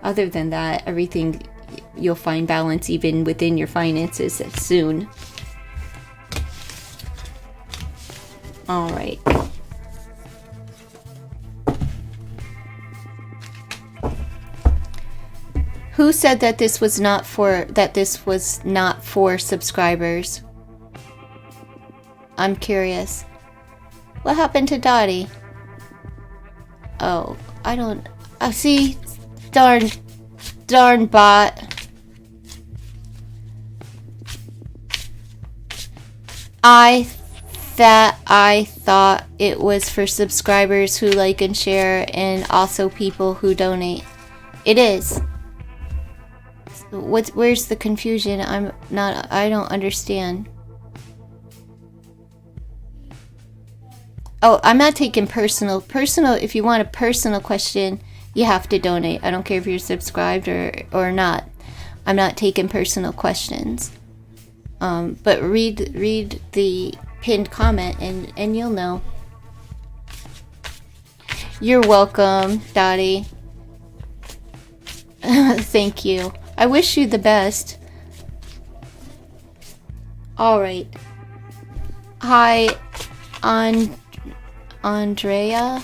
Other than that, everything, you'll find balance even within your finances soon. All right. Who said that this was not for subscribers? I'm curious. What happened to Dottie? Oh, I don't... see? Darn bot. I thought it was for subscribers who like and share, and also people who donate. It is. Where's the confusion? I don't understand. Oh, I'm not taking personal. If you want a personal question, you have to donate. I don't care if you're subscribed or not. I'm not taking personal questions. But read the pinned comment and you'll know. You're welcome, Dottie. Thank you. I wish you the best. All right. Hi, Andrea.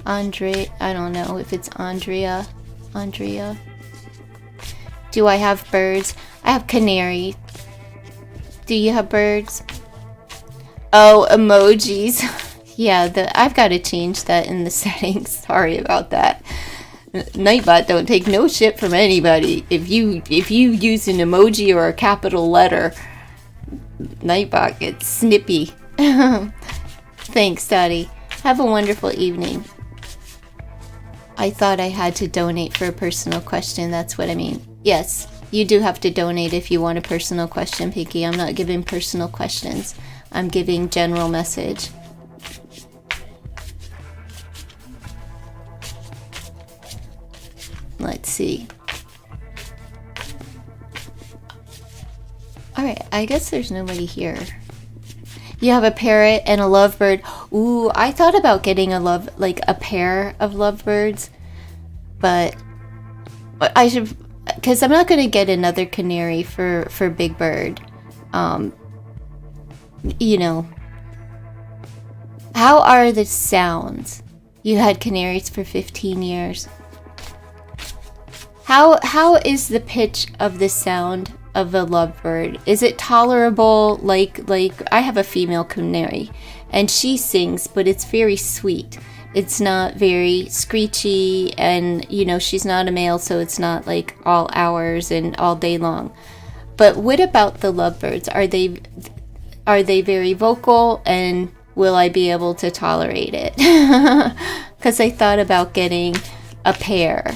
I don't know if it's Andrea. Do I have birds? I have canary. Do you have birds? Oh, emojis. Yeah, I've got to change that in the settings. Sorry about that. Nightbot don't take no shit from anybody. If you use an emoji or a capital letter, Nightbot gets snippy. Thanks, Daddy. Have a wonderful evening. I thought I had to donate for a personal question. That's what I mean. Yes, you do have to donate if you want a personal question, Pinky. I'm not giving personal questions. I'm giving general message. Let's see. Alright, I guess there's nobody here. You have a parrot and a lovebird. Ooh, I thought about getting a pair of lovebirds, but I should, because I'm not going to get another canary for Big Bird. You know, how are the sounds? You had canaries for 15 years. How is the pitch of the sound of a lovebird? Is it tolerable? Like I have a female canary and she sings, but it's very sweet. It's not very screechy, and you know, she's not a male, so it's not like all hours and all day long. But what about the lovebirds? Are they very vocal, and will I be able to tolerate it? Because I thought about getting a pair.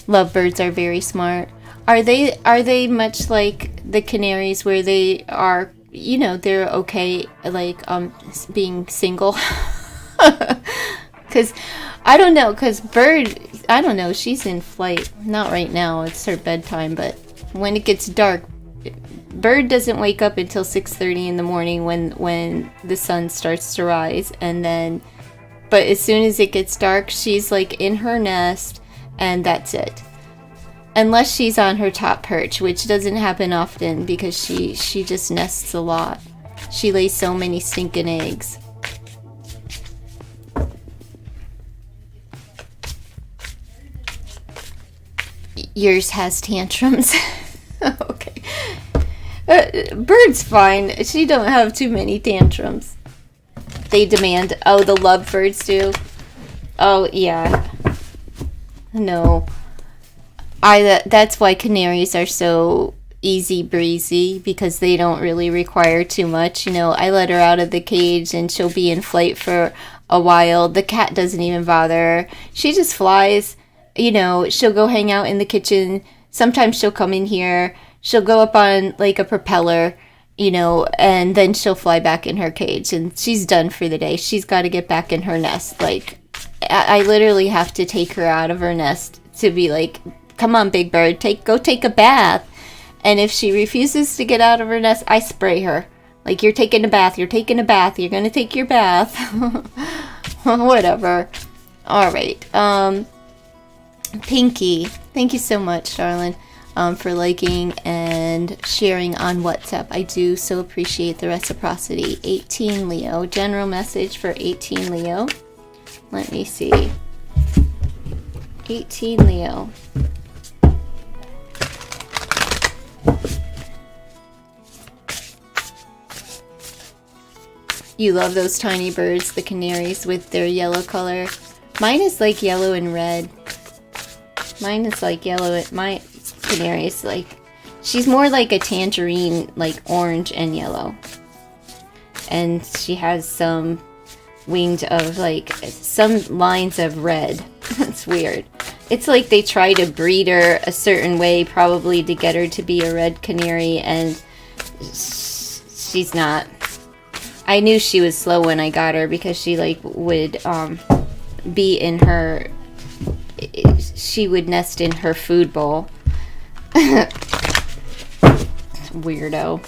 Lovebirds are very smart. Are they much like the canaries, where they are, you know, they're okay like being single? Because I don't know, because Bird, I don't know, she's in flight. Not right now, it's her bedtime, but when it gets dark, Bird doesn't wake up until 6:30 in the morning when the sun starts to rise, and then, but as soon as it gets dark, she's like in her nest, and that's it. Unless she's on her top perch, which doesn't happen often because she just nests a lot. She lays so many stinking eggs. Yours has tantrums. Okay. Bird's fine. She don't have too many tantrums. They demand. Oh, the lovebirds do. Oh yeah. No. That's why canaries are so easy breezy, because they don't really require too much. You know, I let her out of the cage and she'll be in flight for a while. The cat doesn't even bother her. She just flies. You know, she'll go hang out in the kitchen. Sometimes she'll come in here. She'll go up on like a propeller, you know, and then she'll fly back in her cage, and she's done for the day. She's got to get back in her nest. Like, I literally have to take her out of her nest to be like, come on, Big Bird, go take a bath. And if she refuses to get out of her nest, I spray her. Like, you're taking a bath, you're taking a bath, you're gonna take your bath. Whatever. Alright, Pinky, thank you so much, darling, for liking and sharing on WhatsApp. I do so appreciate the reciprocity. 18 Leo, general message for 18 Leo. Let me see. 18 Leo. You love those tiny birds, the canaries, with their yellow color. Mine is like yellow and red. Mine is like yellow. My canary is like, she's more like a tangerine, like orange and yellow. And she has some winged of like, some lines of red. It's weird. It's like they try to breed her a certain way, probably to get her to be a red canary, and she's not. I knew she was slow when I got her, because she like would be in her, she would nest in her food bowl. Weirdo.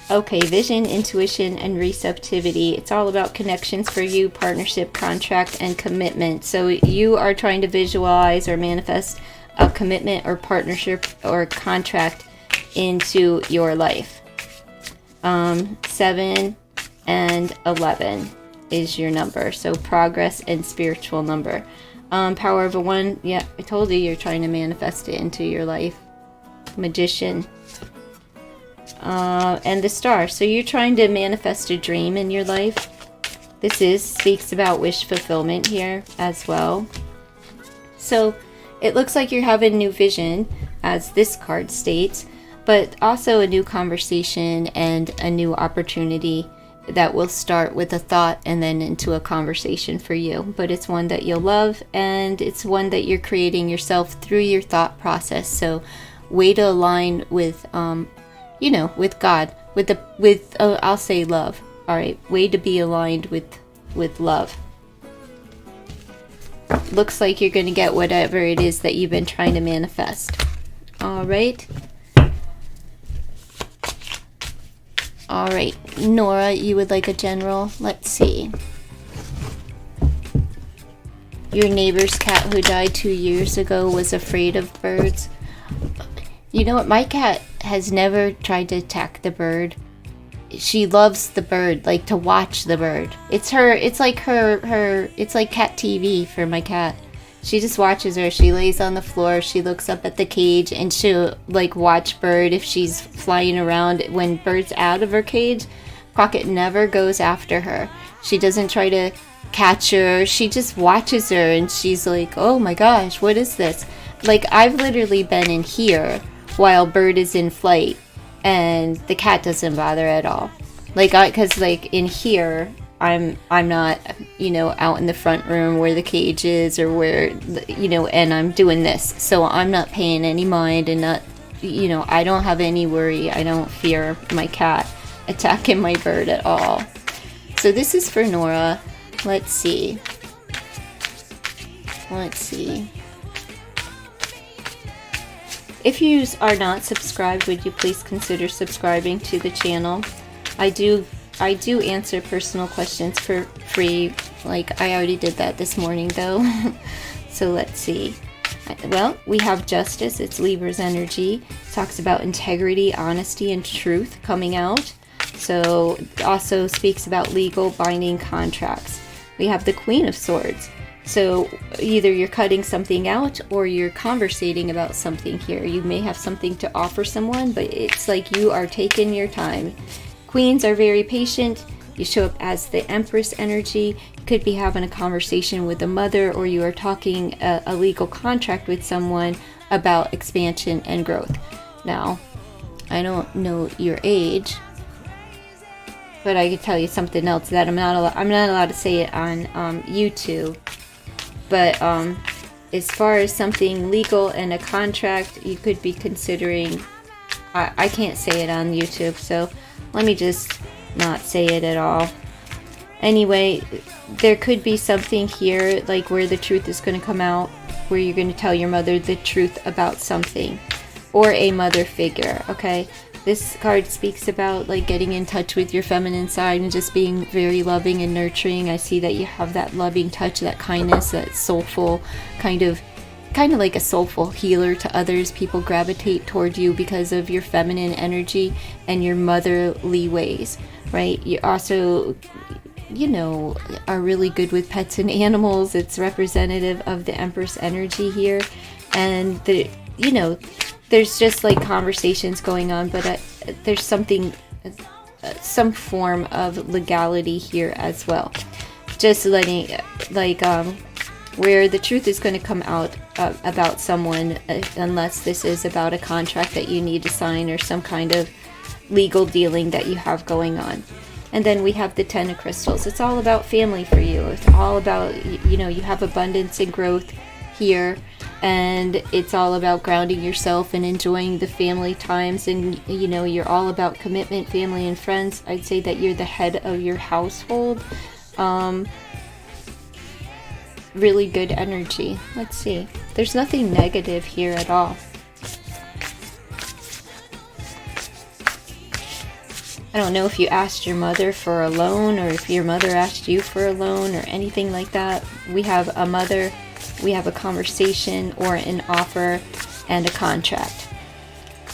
Okay, vision, intuition, and receptivity. It's all about connections for you, partnership, contract, and commitment. So you are trying to visualize or manifest a commitment or partnership or contract into your life. 7 and 11 is your number. So progress and spiritual number. Power of a 1. Yeah, I told you you're trying to manifest it into your life. Magician. And the star. So you're trying to manifest a dream in your life. This speaks about wish fulfillment here as well. So it looks like you're having new vision, as this card states, but also a new conversation and a new opportunity that will start with a thought and then into a conversation for you. But it's one that you'll love, and it's one that you're creating yourself through your thought process. So way to align with, you know, with God, with I'll say love. All right, way to be aligned with love. looks like you're going to get whatever it is that you've been trying to manifest. All right. All right, Nora, you would like a general? Let's see. Your neighbor's cat who died 2 years ago was afraid of birds. You know what? My cat has never tried to attack the bird. She loves the bird, like to watch the bird. It's like it's like cat TV for my cat. She just watches her. She lays on the floor. She looks up at the cage and she'll like watch bird if she's flying around. When bird's out of her cage, Crockett never goes after her. She doesn't try to catch her. She just watches her and she's like, oh my gosh, what is this? Like, I've literally been in here while bird is in flight and the cat doesn't bother at all. Like, because like in here, I'm not, out in the front room where the cage is or where, and I'm doing this. So I'm not paying any mind and not, I don't have any worry. I don't fear my cat attacking my bird at all. So this is for Nora. Let's see. If you are not subscribed, would you please consider subscribing to the channel? I do answer personal questions for free. Like, I already did that this morning though. So let's see. Well, we have Justice. It's Libra's energy. It talks about integrity, honesty, and truth coming out. So it also speaks about legal binding contracts. We have the Queen of Swords. So either you're cutting something out or you're conversating about something here. You may have something to offer someone, but it's like you are taking your time. Queens are very patient. You show up as the Empress energy. You could be having a conversation with a mother, or you are talking a legal contract with someone about expansion and growth. Now, I don't know your age, but I could tell you something else that I'm not allowed to say it on YouTube. But as far as something legal and a contract, you could be considering. I can't say it on YouTube, so let me just not say it at all. Anyway, there could be something here like where the truth is going to come out, where you're going to tell your mother the truth about something, or a mother figure. Okay, this card speaks about like getting in touch with your feminine side and just being very loving and nurturing. I see that you have that loving touch, that kindness, that soulful kind of like a soulful healer to others. People gravitate toward you because of your feminine energy and your motherly ways, right? You also, are really good with pets and animals. It's representative of the Empress energy here. And, there's just like conversations going on, but there's something, some form of legality here as well. Just letting, where the truth is going to come out about someone, unless this is about a contract that you need to sign or some kind of legal dealing that you have going on. And then we have the Ten of Crystals. It's all about family for you. It's all about, you have abundance and growth here, and it's all about grounding yourself and enjoying the family times. And, you're all about commitment, family, and friends. I'd say that you're the head of your household. Really good energy. Let's see. There's nothing negative here at all. I don't know if you asked your mother for a loan or if your mother asked you for a loan or anything like that. We have a mother, we have a conversation or an offer and a contract.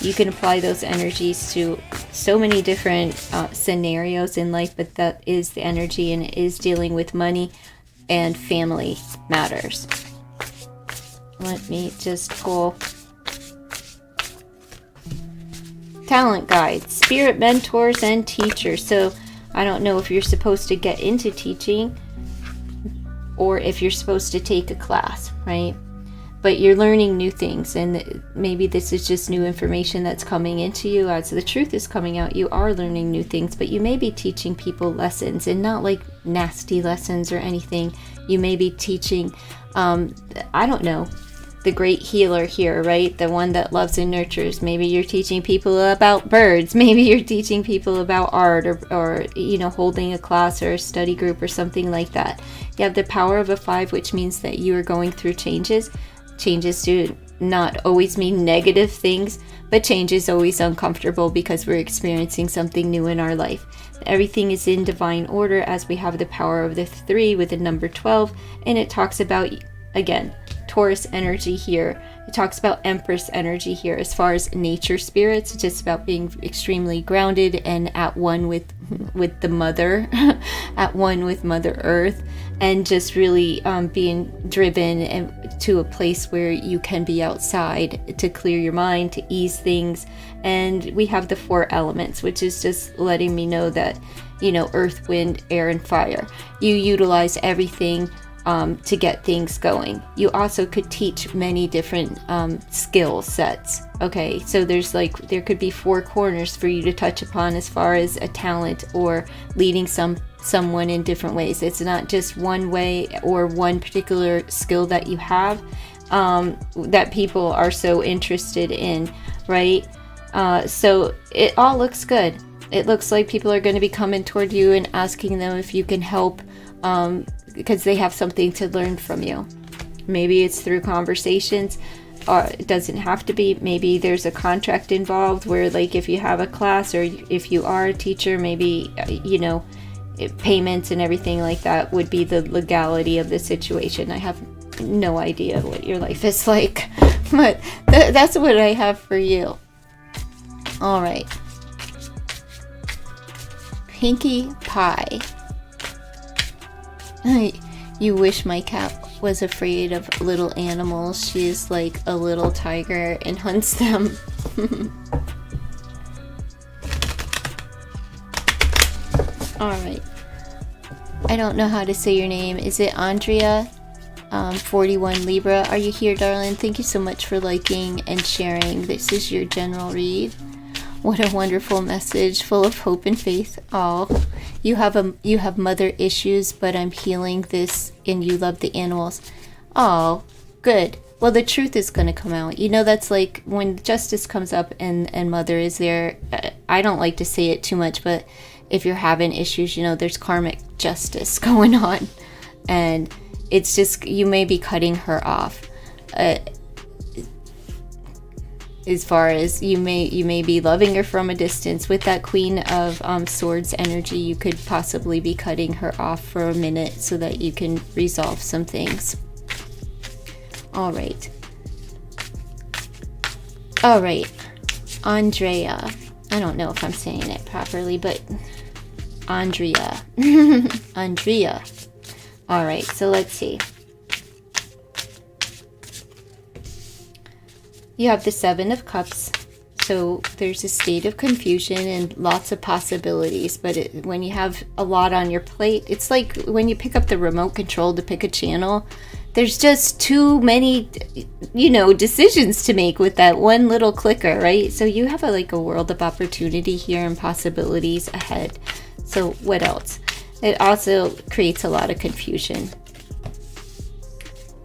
You can apply those energies to so many different scenarios in life, but that is the energy, and it is dealing with money and family matters. Let me just pull talent guides, spirit mentors, and teachers. So I don't know if you're supposed to get into teaching or if you're supposed to take a class, right? But you're learning new things, and maybe this is just new information that's coming into you. As the truth is coming out, you are learning new things, but you may be teaching people lessons, and not like nasty lessons or anything. You may be teaching, I don't know, the great healer here, right? The one that loves and nurtures. Maybe you're teaching people about birds. Maybe you're teaching people about art, or holding a class or a study group or something like that. You have the power of a 5, which means that you are going through changes. Changes do not always mean negative things, but change is always uncomfortable because we're experiencing something new in our life. Everything is in divine order, as we have the power of the 3 with the number 12, and it talks about, again, Taurus energy here. It talks about Empress energy here. As far as nature spirits, it's just about being extremely grounded and at one with the mother, at one with Mother Earth, and just really being driven to a place where you can be outside to clear your mind, to ease things. And we have the 4 elements, which is just letting me know that, earth, wind, air, and fire. You utilize everything to get things going. You also could teach many different skill sets. Okay, so there could be 4 corners for you to touch upon as far as a talent or leading someone in different ways. It's not just one way or one particular skill that you have that people are so interested in, right? So it all looks good. It looks like people are going to be coming toward you and asking them if you can help, because they have something to learn from you. Maybe it's through conversations, or it doesn't have to be. Maybe there's a contract involved where, like, if you have a class or if you are a teacher, maybe, payments and everything like that would be the legality of the situation. I have no idea what your life is like, but that's what I have for you. All right. Pinkie Pie. You wish my cat was afraid of little animals. She is like a little tiger and hunts them. Alright. I don't know how to say your name. Is it Andrea? 41 Libra. Are you here, darling? Thank you so much for liking and sharing. This is your general read. What a wonderful message, full of hope and faith. Oh, you have mother issues, but I'm healing this, and you love the animals. Oh, good. Well, the truth is going to come out. That's like when justice comes up and mother is there. I don't like to say it too much, but if you're having issues, there's karmic justice going on, and it's just, you may be cutting her off. As far as you may be loving her from a distance. With that Queen of Swords energy, you could possibly be cutting her off for a minute so that you can resolve some things. All right. Andrea. I don't know if I'm saying it properly, but Andrea. Andrea. All right, so let's see. You have the 7 of Cups, so there's a state of confusion and lots of possibilities, but when you have a lot on your plate, it's like when you pick up the remote control to pick a channel, there's just too many, decisions to make with that one little clicker, right? So you have a world of opportunity here and possibilities ahead. So what else? It also creates a lot of confusion.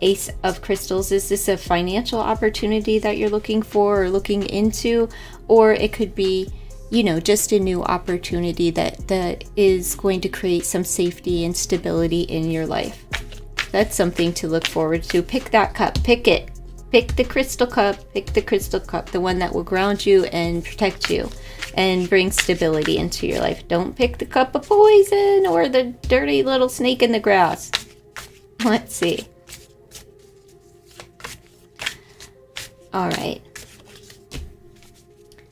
Ace of Crystals. Is this a financial opportunity that you're looking for or looking into? Or it could be, just a new opportunity that is going to create some safety and stability in your life. That's something to look forward to. Pick that cup. Pick it. Pick the crystal cup. Pick the crystal cup. The one that will ground you and protect you and bring stability into your life. Don't pick the cup of poison or the dirty little snake in the grass. Let's see. All right.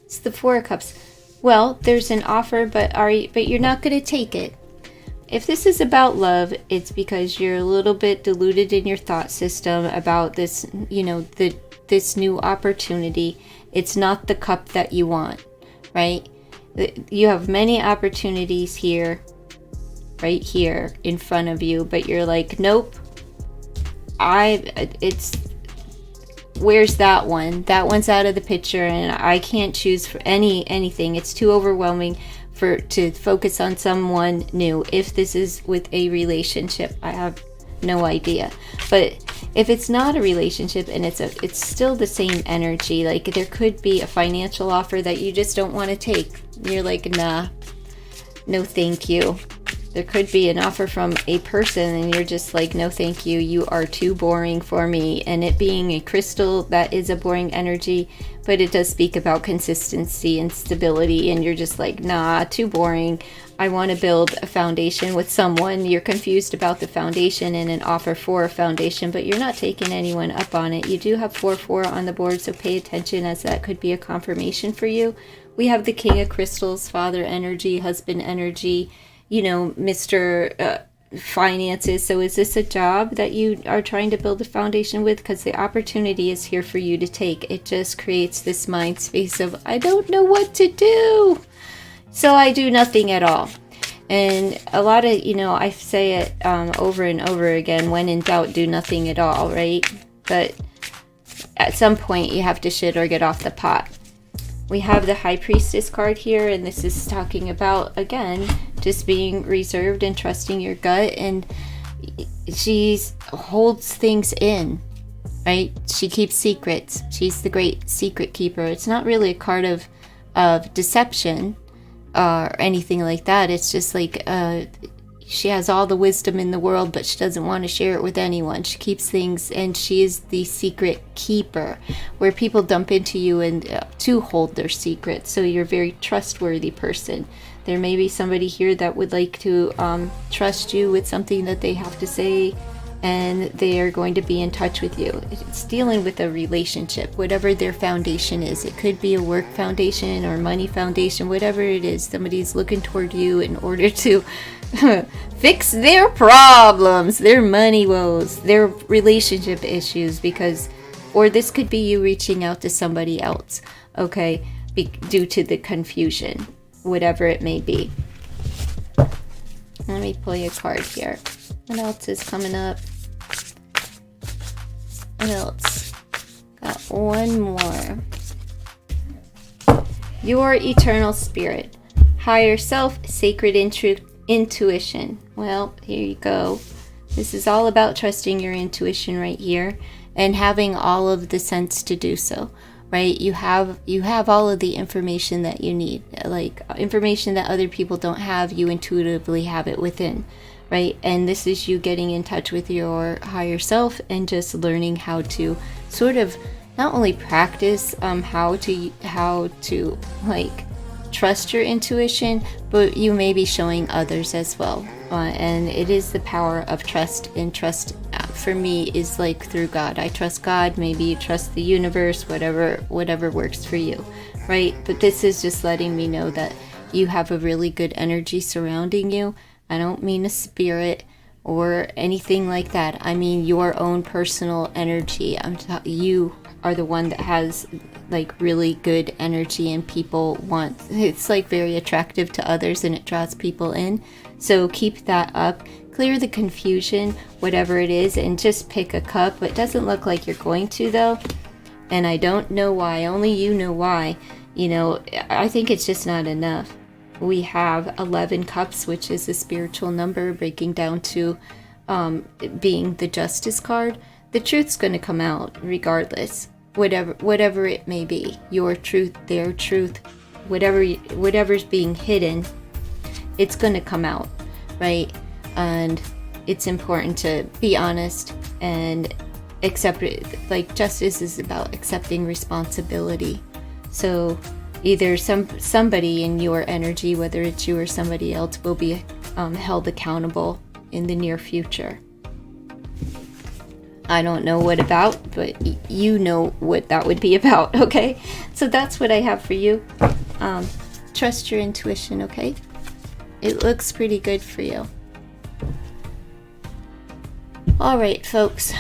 It's the 4 of Cups. Well, there's an offer, but you're not going to take it. If this is about love, it's because you're a little bit diluted in your thought system about this, this new opportunity. It's not the cup that you want, right? You have many opportunities here, right here in front of you, but you're like, nope. Where's that one? That one's out of the picture, and I can't choose for anything. It's too overwhelming to focus on someone new. If this is with a relationship, I have no idea. But if it's not a relationship and it's still the same energy, like there could be a financial offer that you just don't want to take. You're like, nah, no thank you. There could be an offer from a person and you're just like, no thank you, you are too boring for me. And it being a crystal, that is a boring energy, but it does speak about consistency and stability, and you're just like, nah, too boring. I want to build a foundation with someone. You're confused about the foundation and an offer for a foundation, but you're not taking anyone up on it. You do have 4-4 on the board, so pay attention, as that could be a confirmation for you. We have the King of Crystals, father energy, husband energy, you know, Mr. Finances. So is this a job that you are trying to build a foundation with? Because the opportunity is here for you to take. It just creates this mind space of, I don't know what to do, so I do nothing at all. And a lot of, you know, I say it over and over again, when in doubt, do nothing at all, right? But at some point you have to shit or get off the pot. We have the High Priestess card here, and this is talking about, again, just being reserved and trusting your gut. And she holds things in, right? She keeps secrets. She's the great secret keeper. It's not really a card of deception or anything like that. It's just like she has all the wisdom in the world, but she doesn't want to share it with anyone. She keeps things, and she is the secret keeper, where people dump into you and to hold their secrets. So you're a very trustworthy person. There may be somebody here that would like to trust you with something that they have to say, and they are going to be in touch with you. It's dealing with a relationship, whatever their foundation is. It could be a work foundation or money foundation, whatever it is. Somebody's looking toward you in order to fix their problems, their money woes, their relationship issues, or this could be you reaching out to somebody else, okay, due to the confusion, whatever it may be. Let me pull you a card here. What else is coming up? What else? Got one more. Your eternal spirit, higher self, sacred intuition. Well, here you go. This is all about trusting your intuition right here, and having all of the sense to do so, right? You have all of the information that you need, like information that other people don't have. You intuitively have it within, right? And this is you getting in touch with your higher self and just learning how to sort of not only practice how to like trust your intuition, but you may be showing others as well. And it is the power of trust, and trust for me is like through God. I trust God, maybe you trust the universe, whatever works for you, right? But this is just letting me know that you have a really good energy surrounding you. I don't mean a spirit or anything like that. I mean your own personal energy. You are the one that has like really good energy, and it's like very attractive to others, and it draws people in. So keep that up. Clear the confusion, whatever it is, and just pick a cup. It doesn't look like you're going to, though, and I don't know why. Only you know why. You know, I think it's just not enough. We have 11 cups, which is a spiritual number, breaking down to being the Justice card. The truth's going to come out regardless, whatever it may be. Your truth, their truth, whatever's being hidden, it's going to come out, right? And it's important to be honest and accept it. Like, justice is about accepting responsibility. So either somebody in your energy, whether it's you or somebody else, will be held accountable in the near future. I don't know what about, but you know what that would be about, okay? So that's what I have for you. Trust your intuition, okay? It looks pretty good for you. All right, folks.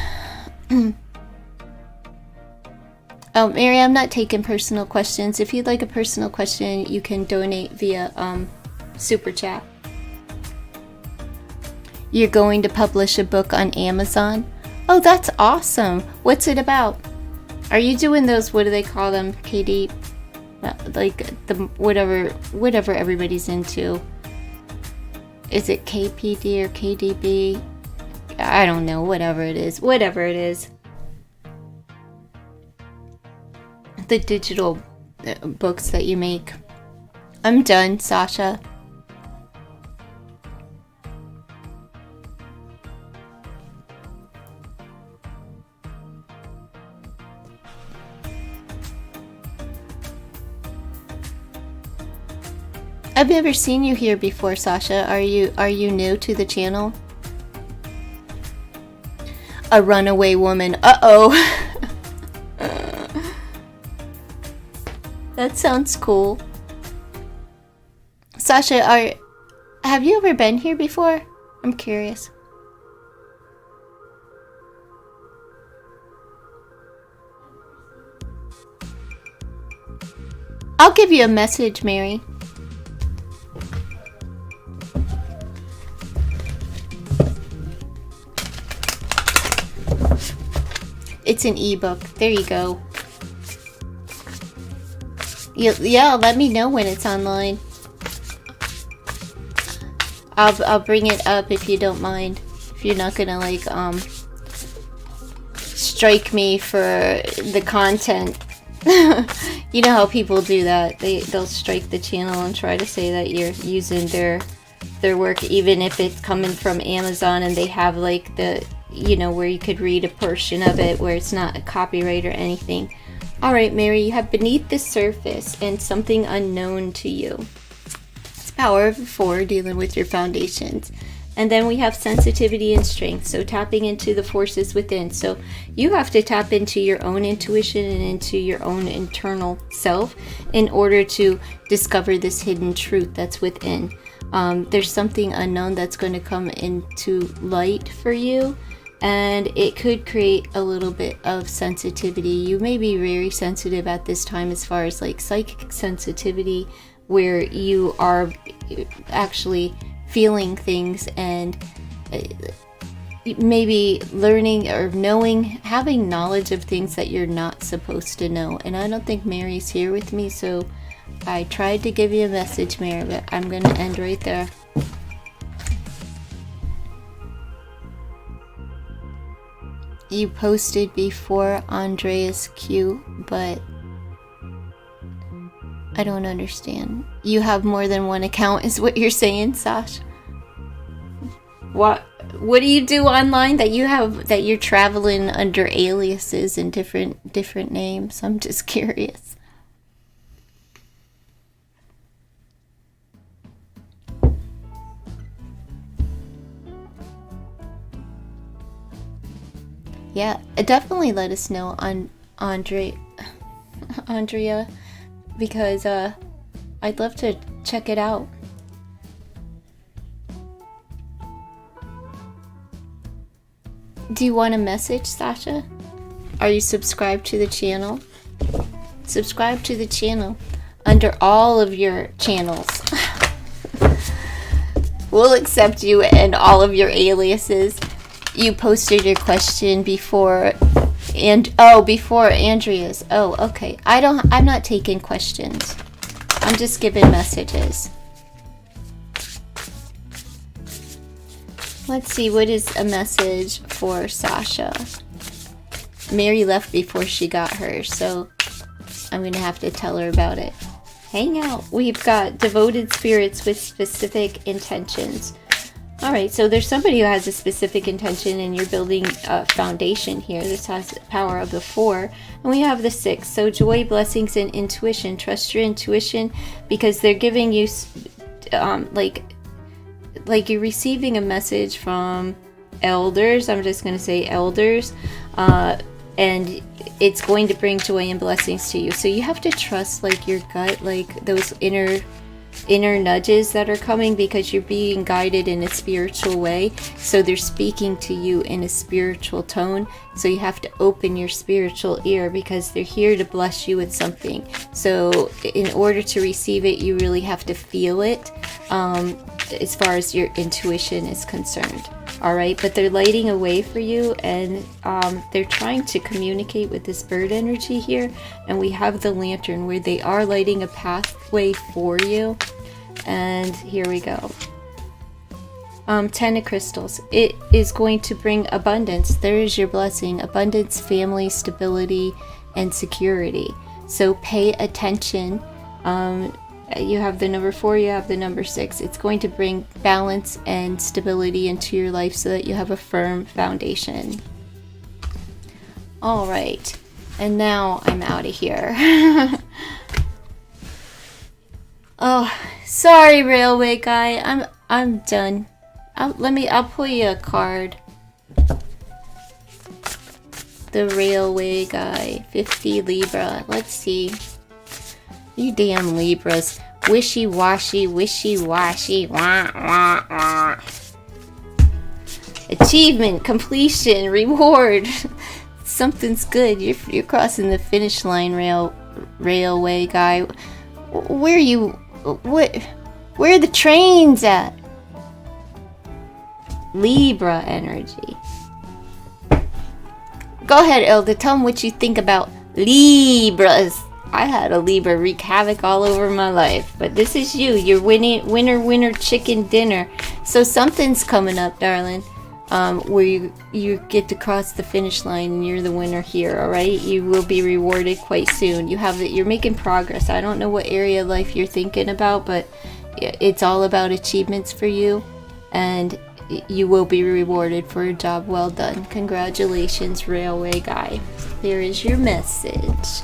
Oh, Mary, I'm not taking personal questions. If you'd like a personal question, you can donate via Super Chat. You're going to publish a book on Amazon? Oh, that's awesome. What's it about? Are you doing those, what do they call them, KD? Like the whatever everybody's into. Is it KPD or KDB? I don't know, whatever it is. Whatever it is. The digital books that you make. I'm done, Sasha. I've never seen you here before, Sasha. Are you new to the channel? A runaway woman. Uh-oh. That sounds cool. Sasha, have you ever been here before? I'm curious. I'll give you a message, Mary. It's an ebook. There you go. Yeah, let me know when it's online. I'll bring it up if you don't mind. If you're not gonna like strike me for the content. You know how people do that. They'll strike the channel and try to say that you're using their work, even if it's coming from Amazon and they have like the, you know, where you could read a portion of it where it's not a copyright or anything. All right, Mary, you have beneath the surface and something unknown to you. It's power of 4, dealing with your foundations. And then we have sensitivity and strength, so tapping into the forces within. So you have to tap into your own intuition and into your own internal self in order to discover this hidden truth that's within. There's something unknown that's going to come into light for you, and it could create a little bit of sensitivity. You may be very sensitive at this time as far as like psychic sensitivity, where you are actually feeling things and maybe learning or knowing, having knowledge of things that you're not supposed to know. And I don't think Mary's here with me, so I tried to give you a message, Mary, but I'm going to end right there. You posted before Andreas Q, but I don't understand. You have more than one account is what you're saying, Sash? What do you do online that you're traveling under aliases and different names? I'm just curious. Yeah, definitely let us know on Andrea, because I'd love to check it out. Do you want a message, Sasha? Are you subscribed to the channel? Subscribe to the channel under all of your channels. We'll accept you and all of your aliases. You posted your question before, and before Andrea's. Oh, okay. I'm not taking questions. I'm just giving messages. Let's see, what is a message for Sasha? Mary left before she got hers, so I'm going to have to tell her about it. Hang out. We've got devoted spirits with specific intentions. All right, so there's somebody who has a specific intention, and you're building a foundation here. This has the power of the 4, and we have the 6. So joy, blessings, and intuition. Trust your intuition, because they're giving you like you're receiving a message from elders. I'm just going to say elders, and it's going to bring joy and blessings to you. So you have to trust like your gut, like those inner nudges that are coming, because you're being guided in a spiritual way. So they're speaking to you in a spiritual tone. So you have to open your spiritual ear, because they're here to bless you with something. So in order to receive it, you really have to feel it, as far as your intuition is concerned. All right, but they're lighting a way for you, and they're trying to communicate with this bird energy here. And we have the lantern where they are lighting a pathway for you. And here we go. Ten of Crystals. It is going to bring abundance. There is your blessing. Abundance, family, stability, and security. So pay attention. You have the number 4, you have the number 6. It's going to bring balance and stability into your life so that you have a firm foundation. All right. And now I'm out of here. Oh, sorry, railway guy. I'm done. I'll pull you a card. The railway guy, 50 Libra. Let's see. You damn Libras. Wishy-washy, wishy-washy. Wah, wah, wah. Achievement, completion, reward. Something's good. You're crossing the finish line, railway guy. Where are you? Where are the trains at? Libra energy. Go ahead, Elda. Tell them what you think about Libras. I had a Libra wreak havoc all over my life. But this is you. You're winner chicken dinner. So something's coming up, darling. Where you get to cross the finish line and you're the winner here, alright? You will be rewarded quite soon. You're making progress. I don't know what area of life you're thinking about, but it's all about achievements for you. And you will be rewarded for a job well done. Congratulations, railway guy. There is your message.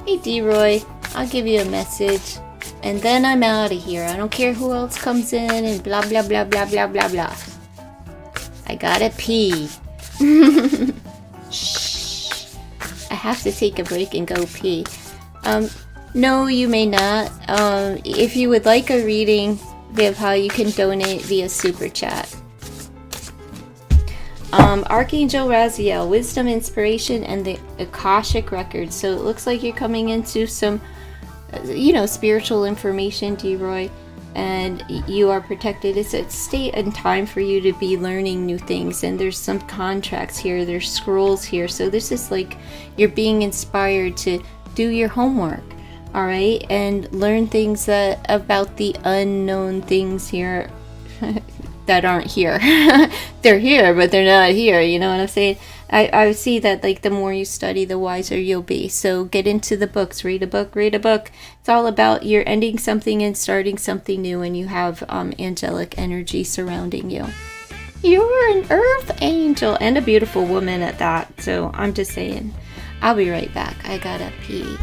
Hey, D-Roy, I'll give you a message. And then I'm out of here. I don't care who else comes in and blah, blah, blah, blah, blah, blah, blah. I gotta pee. Shh. I have to take a break and go pee. No, you may not. If you would like a reading, Vibha, you can donate via Super Chat. Archangel Raziel, wisdom, inspiration, and the Akashic records. So it looks like you're coming into some, spiritual information, D-Roy, and you are protected. It's a state and time for you to be learning new things, and there's some contracts here, there's scrolls here. So this is like you're being inspired to do your homework, all right, and learn things about the unknown things here. That aren't here. They're here, but they're not here. You know what I'm saying? I see that, like, the more you study, the wiser you'll be. So get into the books. Read a book. It's all about you're ending something and starting something new, and you have angelic energy surrounding you. You're an earth angel and a beautiful woman at that. So I'm just saying. I'll be right back. I gotta pee.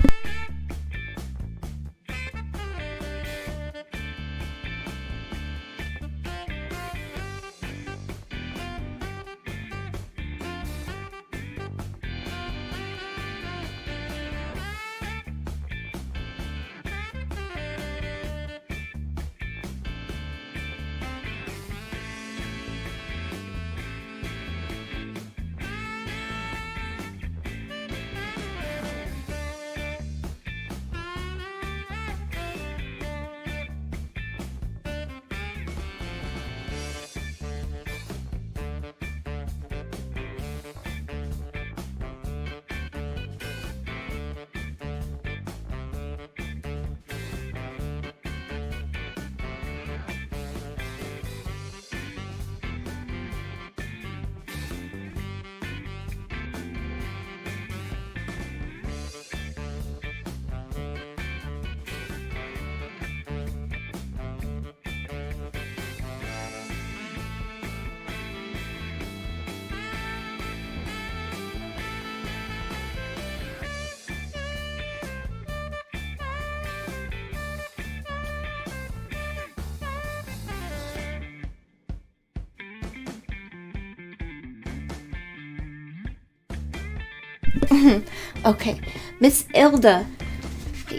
Okay, Miss Ilda,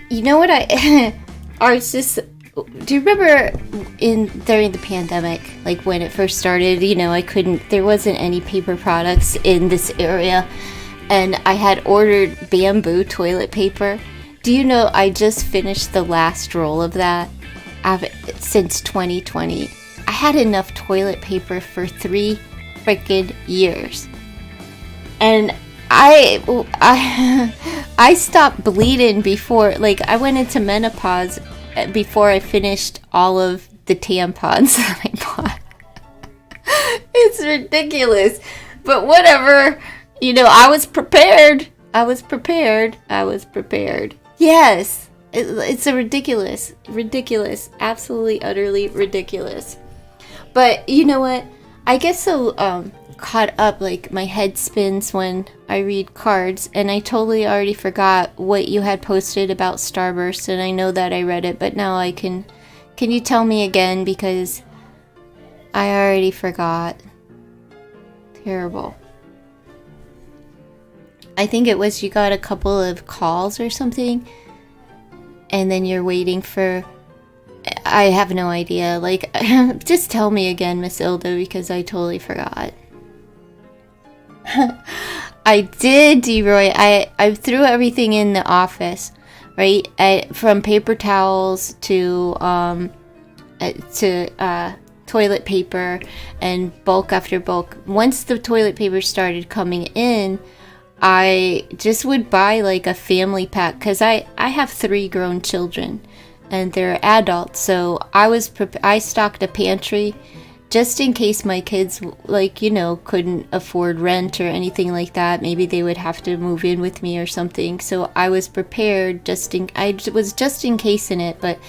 you know what I was just, do you remember during the pandemic, like when it first started, there wasn't any paper products in this area, and I had ordered bamboo toilet paper. Do you know I just finished the last roll of that since 2020? I had enough toilet paper for 3 freaking years. And I stopped bleeding before, like, I went into menopause before I finished all of the tampons that I bought. ridiculous. But whatever. I was prepared. I was prepared. Yes. It's a ridiculous. Absolutely, utterly ridiculous. But you know what? I get so caught up, like my head spins when I read cards, and I totally already forgot what you had posted about Starburst, and I know that I read it, but now I can you tell me again, because I already forgot. Terrible. I think it was you got a couple of calls or something, and then you're waiting for... I have no idea. Like, just tell me again, Miss Ilda, because I totally forgot. I did, D-Roy. I threw everything in the office, right? From paper towels to toilet paper and bulk after bulk. Once the toilet paper started coming in, I just would buy like a family pack, because I have 3 grown children and they're adults, so I stocked a pantry just in case my kids, like, couldn't afford rent or anything like that. Maybe they would have to move in with me or something. So I was prepared I was just in case in it, but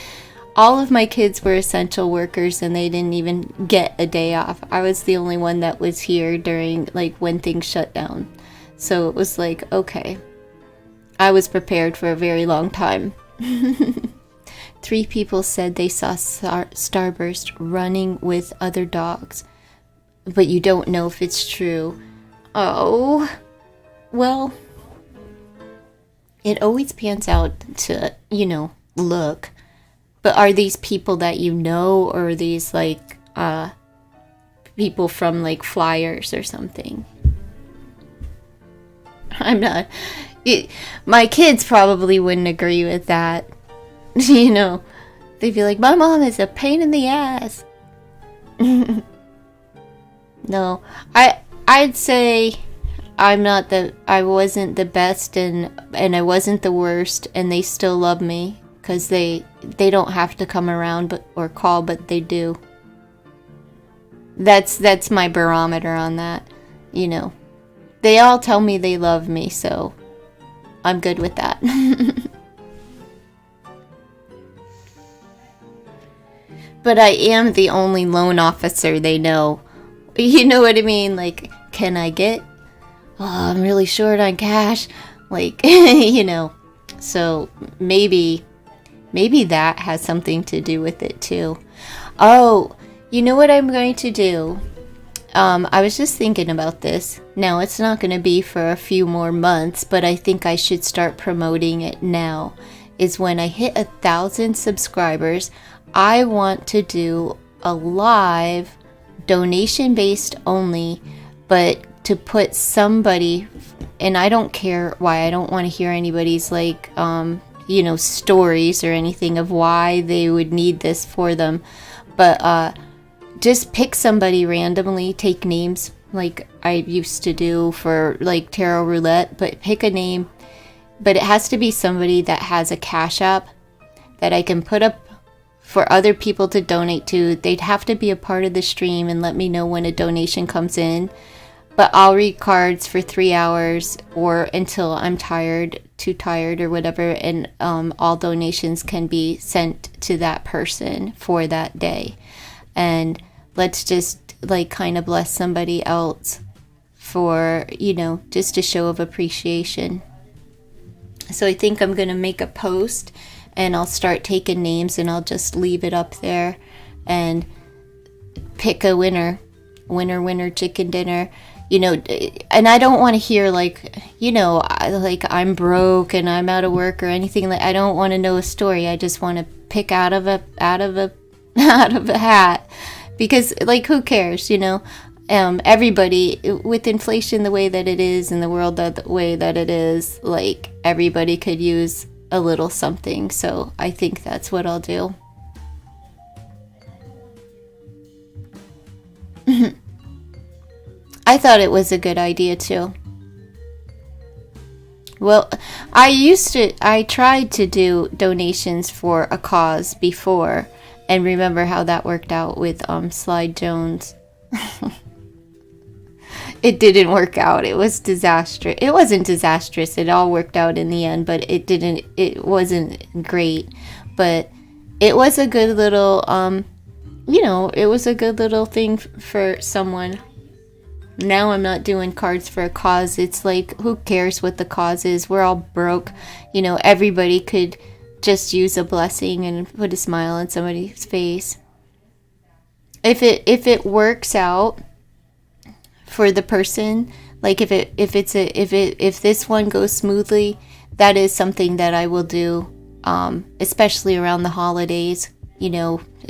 all of my kids were essential workers and they didn't even get a day off. I was the only one that was here during, like, when things shut down. So it was like, okay. I was prepared for a very long time. 3 people said they saw Starburst running with other dogs, but you don't know if it's true. Oh, well, it always pans out to, look. But are these people that you know, or are these like people from like flyers or something? I'm not. My kids probably wouldn't agree with that. They'd be like, my mom is a pain in the ass. No, I'd say I wasn't the best and I wasn't the worst, and they still love me, because they don't have to come around or call, but they do. That's my barometer on that. They all tell me they love me, so I'm good with that. But I am the only loan officer they know. You know what I mean? Like, can I get... Oh, I'm really short on cash. Like, So maybe that has something to do with it too. Oh, you know what I'm going to do? I was just thinking about this. Now, it's not going to be for a few more months, but I think I should start promoting it now. Is when I hit 1,000 subscribers, I want to do a live, donation-based only, but to put somebody, and I don't care why, I don't want to hear anybody's like, stories or anything of why they would need this for them, but just pick somebody randomly, take names like I used to do for like tarot roulette, but pick a name, but it has to be somebody that has a Cash App that I can put up for other people to donate to. They'd have to be a part of the stream and let me know when a donation comes in. But I'll read cards for 3 hours or until I'm too tired or whatever, and all donations can be sent to that person for that day. And let's just like kind of bless somebody else for, just a show of appreciation. So I think I'm going to make a post, and I'll start taking names, and I'll just leave it up there and pick a winner, chicken dinner, and I don't want to hear like, like I'm broke and I'm out of work or anything. Like, I don't want to know a story. I just want to pick out of a hat, because like, who cares, everybody, with inflation the way that it is and the world the way that it is, like, everybody could use a little something. So I think that's what I'll do. I thought it was a good idea too. Well, I tried to do donations for a cause before, and remember how that worked out with Slide Jones. it didn't work out. It was disastrous. It wasn't disastrous. It all worked out in the end, but it wasn't great. But it was a good little, it was a good little thing for someone. Now I'm not doing cards for a cause. It's like, who cares what the cause is? We're all broke. Everybody could just use a blessing and put a smile on somebody's face. If it works out for the person, like if this one goes smoothly, that is something that I will do, especially around the holidays.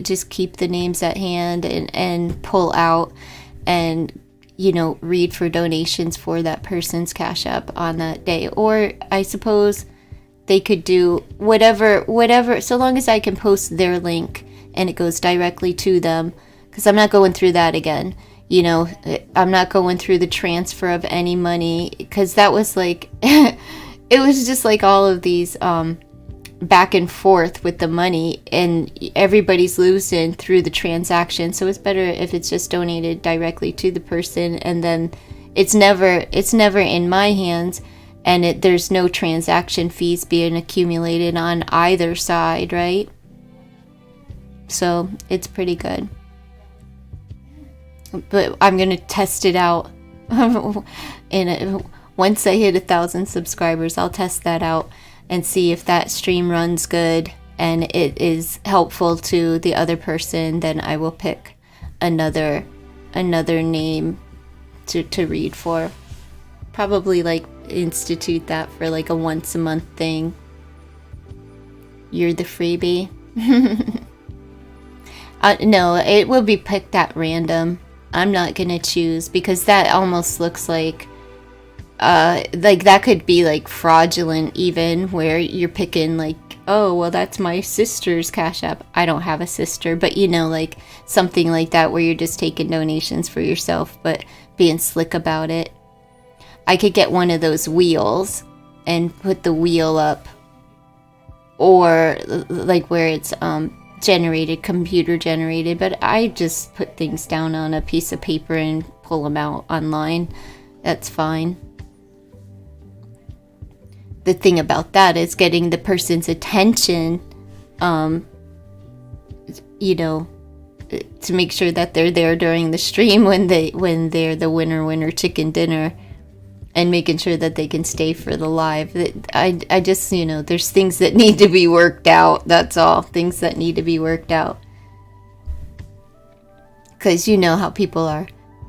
Just keep the names at hand and pull out and read for donations for that person's Cash App on that day. Or I suppose they could do whatever, so long as I can post their link and it goes directly to them, because I'm not going through that again. I'm not going through the transfer of any money, because that was like, it was just like all of these back and forth with the money, and everybody's losing through the transaction. So it's better if it's just donated directly to the person, and then it's never in my hands, and there's no transaction fees being accumulated on either side, right? So it's pretty good. But I'm gonna test it out. Once I hit 1,000 subscribers, I'll test that out and see if that stream runs good and it is helpful to the other person. Then I will pick another name to read for. Probably like institute that for like a once a month thing. You're the freebie. No, it will be picked at random. I'm not gonna choose, because that almost looks like that could be like fraudulent, even, where you're picking like, oh, well, that's my sister's Cash App. I don't have a sister, but like something like that, where you're just taking donations for yourself, but being slick about it. I could get one of those wheels and put the wheel up, or like where it's computer generated, but I just put things down on a piece of paper and pull them out online. That's fine. The thing about that is getting the person's attention, to make sure that they're there during the stream when they're the winner chicken dinner, and making sure that they can stay for the live. I just, there's things that need to be worked out. That's all. Things that need to be worked out. Because you know how people are.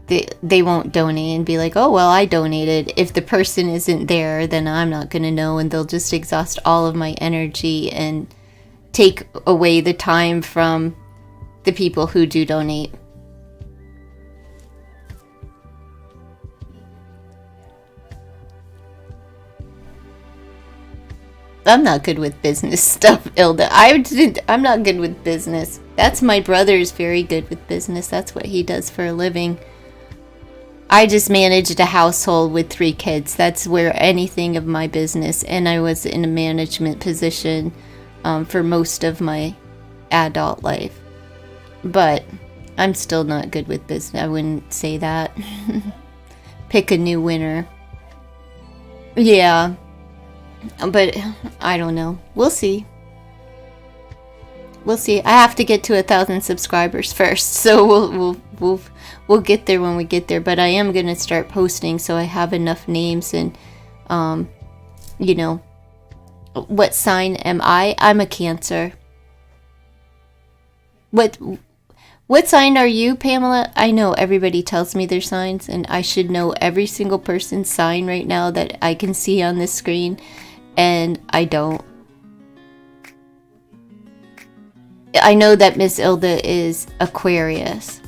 They won't donate and be like, oh, well, I donated. If the person isn't there, then I'm not going to know, and they'll just exhaust all of my energy and take away the time from the people who do donate. I'm not good with business stuff, Ilda. I'm not good with business. That's my brother's very good with business. That's what he does for a living. I just managed a household with 3 kids. That's where anything of my business, and I was in a management position for most of my adult life. But I'm still not good with business. I wouldn't say that. Pick a new winner. Yeah. But I don't know. We'll see. I have to get to 1,000 subscribers first, so we'll get there when we get there. But I am gonna start posting, so I have enough names. And what sign am I? I'm a Cancer. What sign are you, Pamela? I know everybody tells me their signs, and I should know every single person's sign right now that I can see on this screen, and I don't. I know that Miss Ilda is Aquarius.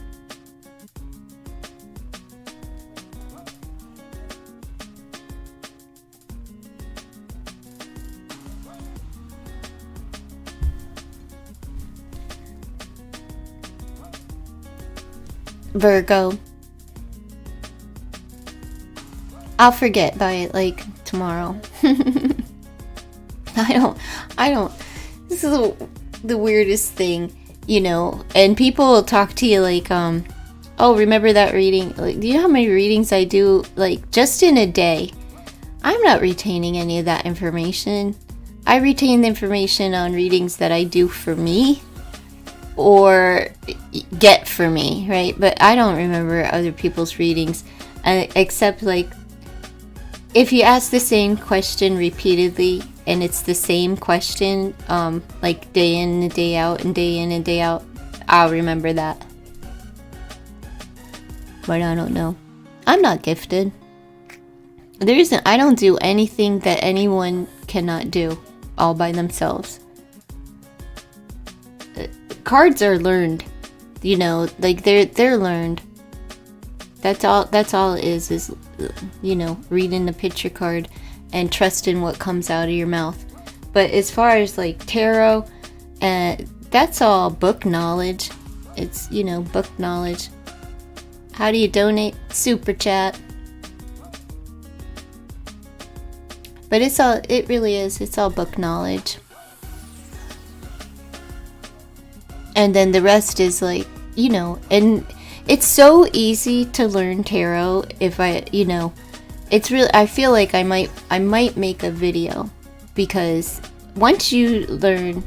Virgo. I'll forget by like tomorrow. I don't. This is the weirdest thing, and people will talk to you like, Oh, remember that reading? Like, do you know how many readings I do, like, just in a day? I'm not retaining any of that information. I retain the information on readings that I do for me or get for me, right? But I don't remember other people's readings, except, like, if you ask the same question repeatedly and it's the same question, like day in and day out and day in and day out, I'll remember that. But I don't know. I'm not gifted. I don't do anything that anyone cannot do all by themselves. Cards are learned, you know, like they're learned. That's all it is, you know, reading the picture card and trusting what comes out of your mouth. But as far as like tarot, that's all book knowledge. It's, you know, book knowledge. How do you donate? Super chat. But it really is. It's all book knowledge. And then the rest is like, you know, and it's so easy to learn tarot if it's really, I feel like I might make a video, because once you learn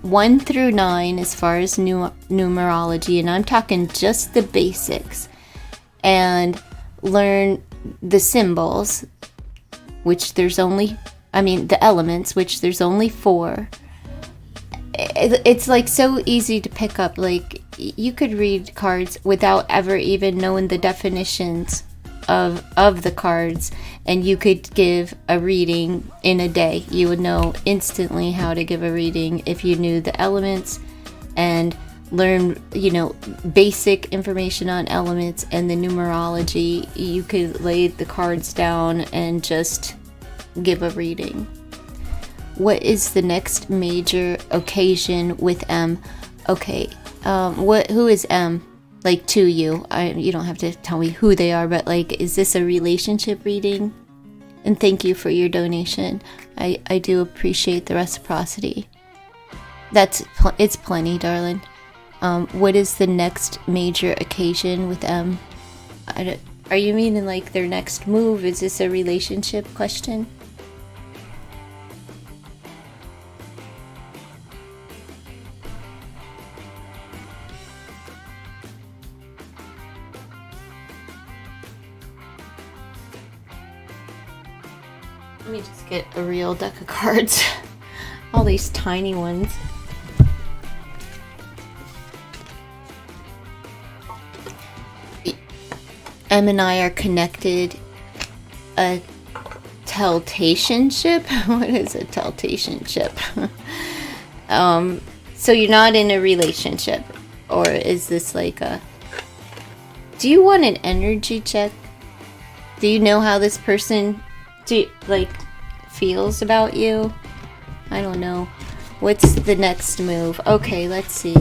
1 through 9 as far as numerology, and I'm talking just the basics, and learn the symbols, which there's only, the elements, which there's only 4. It's like so easy to pick up. Like, you could read cards without ever even knowing the definitions of the cards, and you could give a reading in a day. You would know instantly how to give a reading if you knew the elements and learn, you know, basic information on elements and the numerology. You could lay the cards down and just give a reading. What is the next major occasion with M? Okay, who is M? Like, to you? You don't have to tell me who they are, but like, is this a relationship reading? And thank you for your donation. I do appreciate the reciprocity. It's plenty, darling. What is the next major occasion with M? Are you meaning like their next move? Is this a relationship question? Let me just get a real deck of cards. All these tiny ones. M and I are connected. A teltationship? What is a teltationship? So you're not in a relationship, or is this like a... Do you want an energy check? Do you know how this person feels about you? I don't know. What's the next move? Okay, let's see.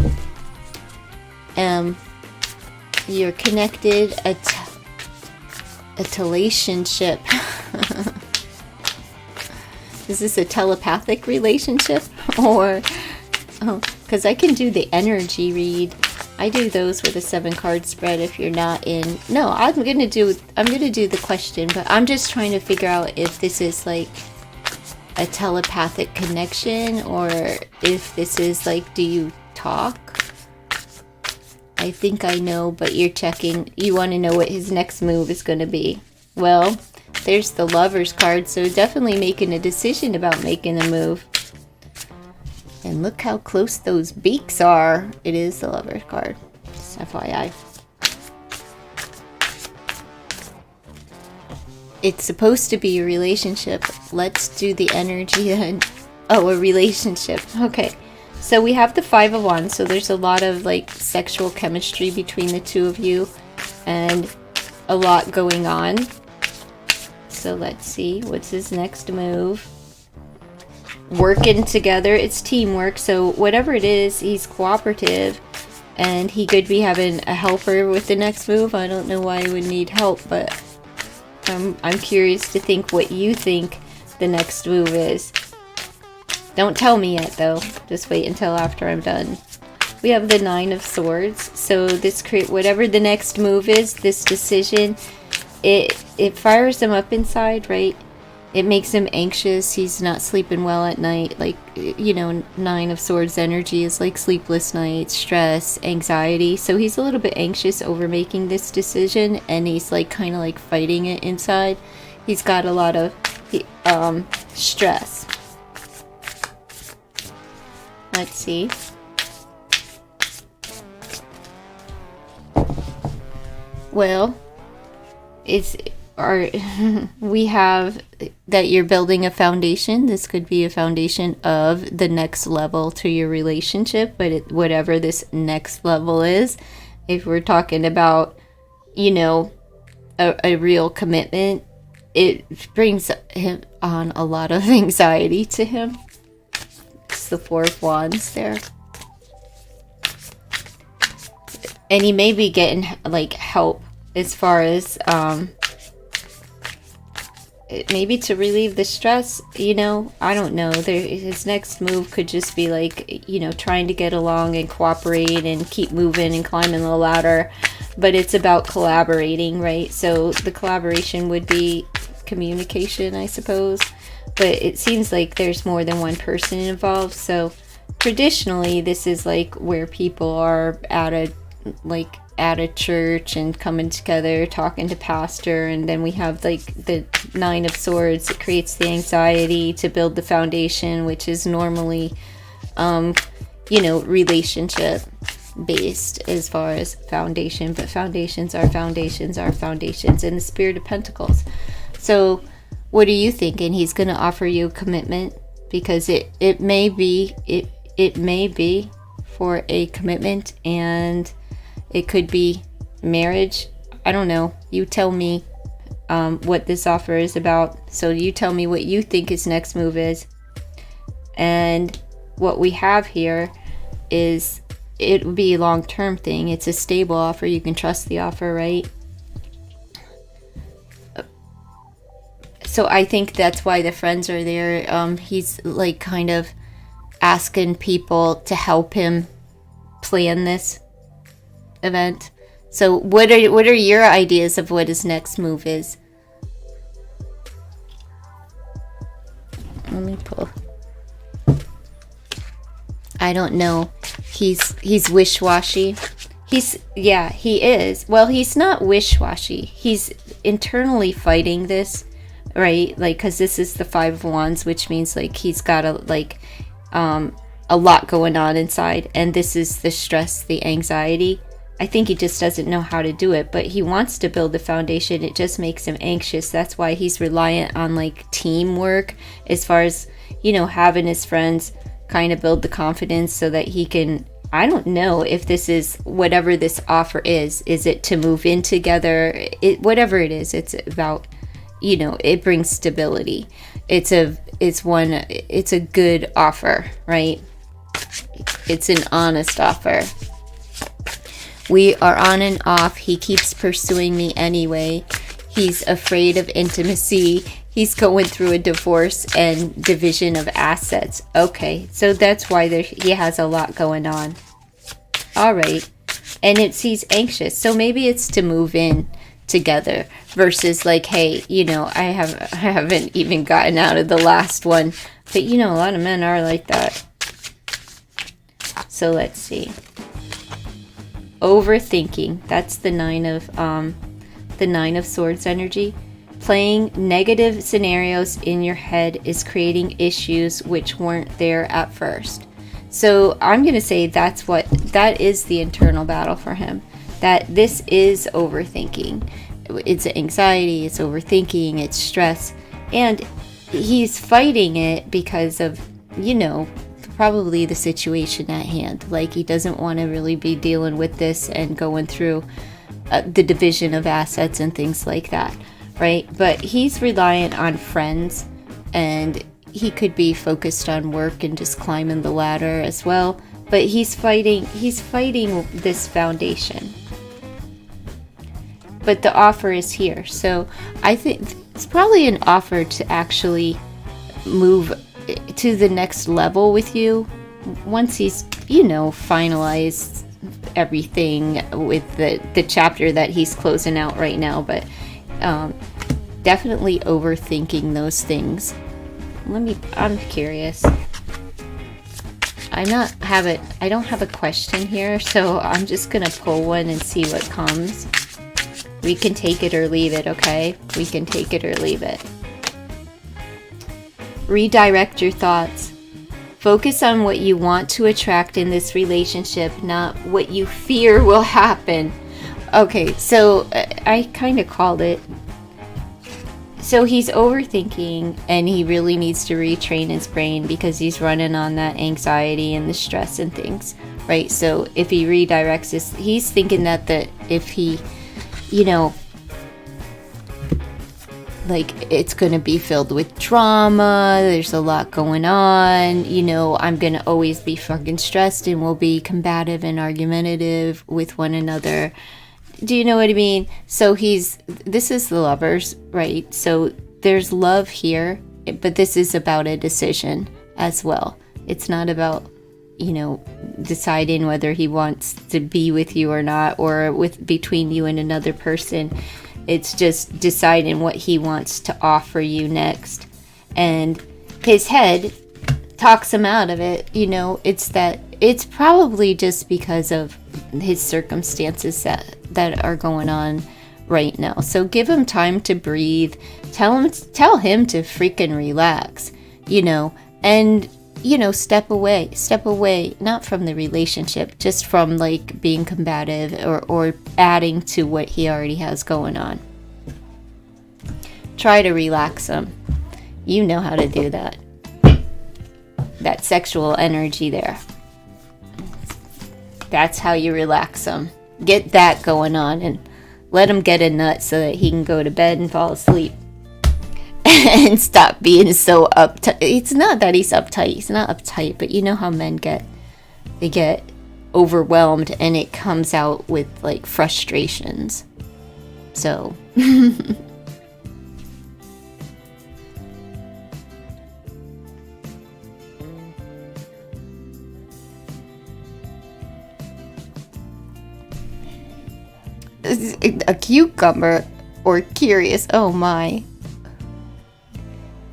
You're connected. A relationship. Is this a telepathic relationship? Or, because I can do the energy read. I do those with a 7-card spread if you're not in. No, I'm gonna do the question, but I'm just trying to figure out if this is like a telepathic connection, or if this is like, do you talk? I think I know, but you're checking. You want to know what his next move is going to be. Well, there's the Lover's card, so definitely making a decision about making a move. And look how close those beaks are. It is the Lover's card. Just FYI. It's supposed to be a relationship. Let's do the energy then. Oh, a relationship. Okay. So we have the 5 of Wands, so there's a lot of like sexual chemistry between the two of you and a lot going on. So let's see, what's his next move? Working together, it's teamwork, so whatever it is, he's cooperative, and he could be having a helper with the next move. I don't know why he would need help, but I'm curious to think what you think the next move is. Don't tell me yet, though. Just wait until after I'm done. we have the Nine of Swords. So this whatever the next move is, this decision, it fires him up inside, right? It makes him anxious. He's not sleeping well at night. Like, you know, Nine of Swords energy is like sleepless nights, stress, anxiety. So he's a little bit anxious over making this decision, and he's like kind of like fighting it inside. He's got a lot of stress. Let's see. Well, we have that you're building a foundation. This could be a foundation of the next level to your relationship, but whatever this next level is, if we're talking about, you know, a real commitment, it brings him on a lot of anxiety to him. It's the Four of Wands there. And he may be getting like help as far as maybe to relieve the stress, you know. I don't know. His next move could just be like, you know, trying to get along and cooperate and keep moving and climbing the ladder. But it's about collaborating, right? So the collaboration would be communication, I suppose. But it seems like there's more than one person involved. So traditionally, this is like where people are at a church and coming together, talking to pastor, and then we have like the Nine of Swords. It creates the anxiety to build the foundation, which is normally, you know, relationship based as far as foundation, but foundations are foundations in the Spirit of Pentacles. So what are you thinking? He's going to offer you a commitment, because it may be for a commitment, and it could be marriage. I don't know. You tell me what this offer is about. So you tell me what you think his next move is. And what we have here is, it would be a long-term thing. It's a stable offer. You can trust the offer, right? So I think that's why the friends are there. He's like kind of asking people to help him plan this event. So what are your ideas of what his next move is? Let me pull. I don't know. He's wish-washy. He is. Well, he's not wish-washy. He's internally fighting this, right? Like, because this is the Five of Wands, which means like he's got a lot going on inside, and this is the stress, the anxiety. I think he just doesn't know how to do it, but he wants to build the foundation. It just makes him anxious. That's why he's reliant on like teamwork, as far as, you know, having his friends kind of build the confidence so that he can, I don't know if this is, whatever this offer is it to move in together? Whatever it is, it's about, you know, it brings stability. It's a good offer, right? It's an honest offer. We are on and off. He keeps pursuing me anyway. He's afraid of intimacy. He's going through a divorce and division of assets. Okay, so that's why he has a lot going on. All right. And he's anxious. So maybe it's to move in together versus like, hey, you know, I haven't even gotten out of the last one. But, you know, a lot of men are like that. So let's see. Overthinking. That's the Nine of Swords energy. Playing negative scenarios in your head is creating issues which weren't there at first. So I'm going to say that is the internal battle for him. That this is overthinking. It's anxiety, it's overthinking, it's stress. And he's fighting it because of, you know, probably the situation at hand. Like, he doesn't want to really be dealing with this and going through the division of assets and things like that, right? But he's reliant on friends, and he could be focused on work and just climbing the ladder as well. But he's fighting this foundation. But the offer is here. So I think it's probably an offer to actually move to the next level with you, once he's, you know, finalized everything with the chapter that he's closing out right now. But definitely overthinking those things. I'm curious. I don't have a question here, so I'm just gonna pull one and see what comes. We can take it or leave it, okay? We can take it or leave it. Redirect your thoughts. Focus on what you want to attract in this relationship, not what you fear will happen. Okay, so I kind of called it. So he's overthinking, and he really needs to retrain his brain because he's running on that anxiety and the stress and things, right? So if he redirects this, he's thinking that if he, you know, like, it's going to be filled with drama, there's a lot going on, you know, I'm going to always be fucking stressed and we'll be combative and argumentative with one another. Do you know what I mean? So this is the Lovers, right? So there's love here, but this is about a decision as well. It's not about, you know, deciding whether he wants to be with you or not, or between you and another person. It's just deciding what he wants to offer you next. And his head talks him out of it. You know, it's probably just because of his circumstances that are going on right now. So give him time to breathe. Tell him to freaking relax, you know, and, you know, step away, not from the relationship, just from like being combative or adding to what he already has going on. Try to relax him. You know how to do that. That sexual energy there. That's how you relax him. Get that going on and let him get a nut so that he can go to bed and fall asleep. And stop being so uptight. It's not that he's uptight. He's not uptight, but you know how men get. They get overwhelmed and it comes out with like frustrations. So... a cucumber or curious. Oh my.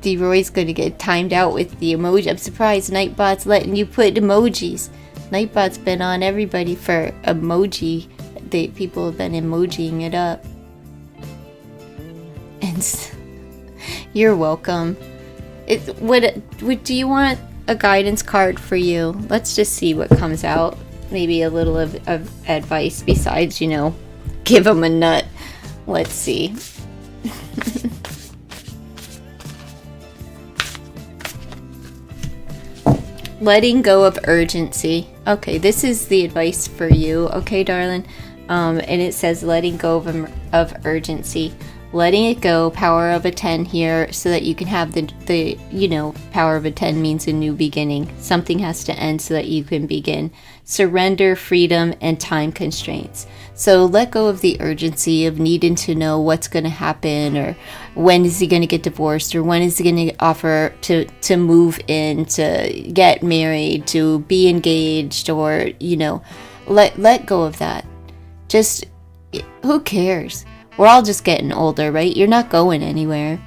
D-Roy's gonna get timed out with the emoji. I'm surprised Nightbot's letting you put emojis. Nightbot's been on everybody for emoji. People have been emojiing it up. And you're welcome. What do you want a guidance card for you? Let's just see what comes out. Maybe a little of advice besides, you know, give him a nut. Let's see. Letting go of urgency. Okay, this is the advice for you. Okay, darling. And it says letting go of urgency. Letting it go, power of a 10 here, so that you can have the you know, power of a 10 means a new beginning. Something has to end so that you can begin. Surrender, freedom, and time constraints. So let go of the urgency of needing to know what's going to happen, or when is he going to get divorced, or when is he going to offer to move in, to get married, to be engaged, or, you know, let go of that. Just, who cares? We're all just getting older, right? You're not going anywhere.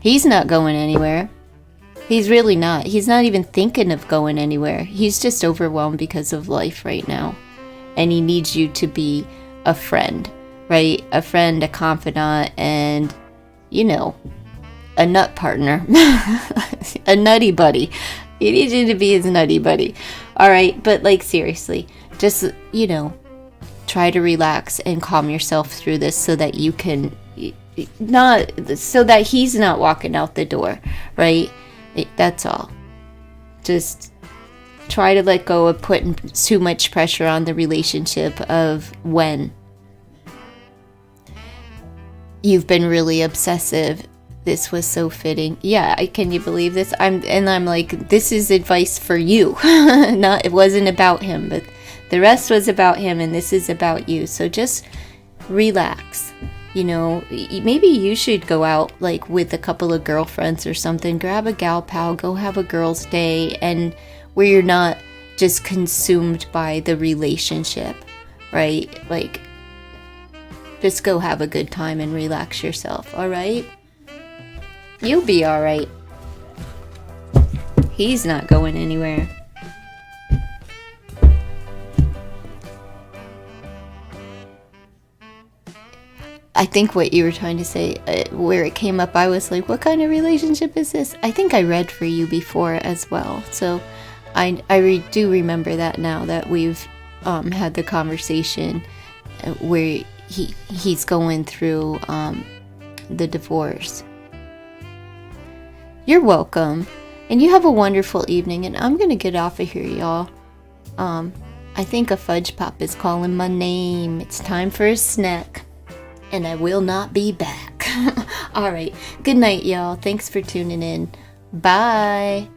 He's not going anywhere. He's really not. He's not even thinking of going anywhere. He's just overwhelmed because of life right now. And he needs you to be a friend, right? A friend, a confidant, and, you know, a nut partner. A nutty buddy. He needs you to be his nutty buddy. All right, but like seriously, just, you know, try to relax and calm yourself through this so that you can so that he's not walking out the door, right? That's all. Just try to let go of putting too much pressure on the relationship of when you've been really obsessive. This was so fitting. Yeah, can you believe this? I'm like, this is advice for you. It wasn't about him, but the rest was about him, and this is about you. So just relax. You know, maybe you should go out like with a couple of girlfriends or something. Grab a gal pal, go have a girls' day, and where you're not just consumed by the relationship, right? Like, just go have a good time and relax yourself, all right? You'll be all right. He's not going anywhere. I think what you were trying to say, where it came up, I was like, what kind of relationship is this? I think I read for you before as well. So I do remember that now that we've had the conversation where he's going through the divorce. You're welcome. And you have a wonderful evening. And I'm going to get off of here, y'all. I think a fudge pop is calling my name. It's time for a snack. And I will not be back. All right. Good night, y'all. Thanks for tuning in. Bye.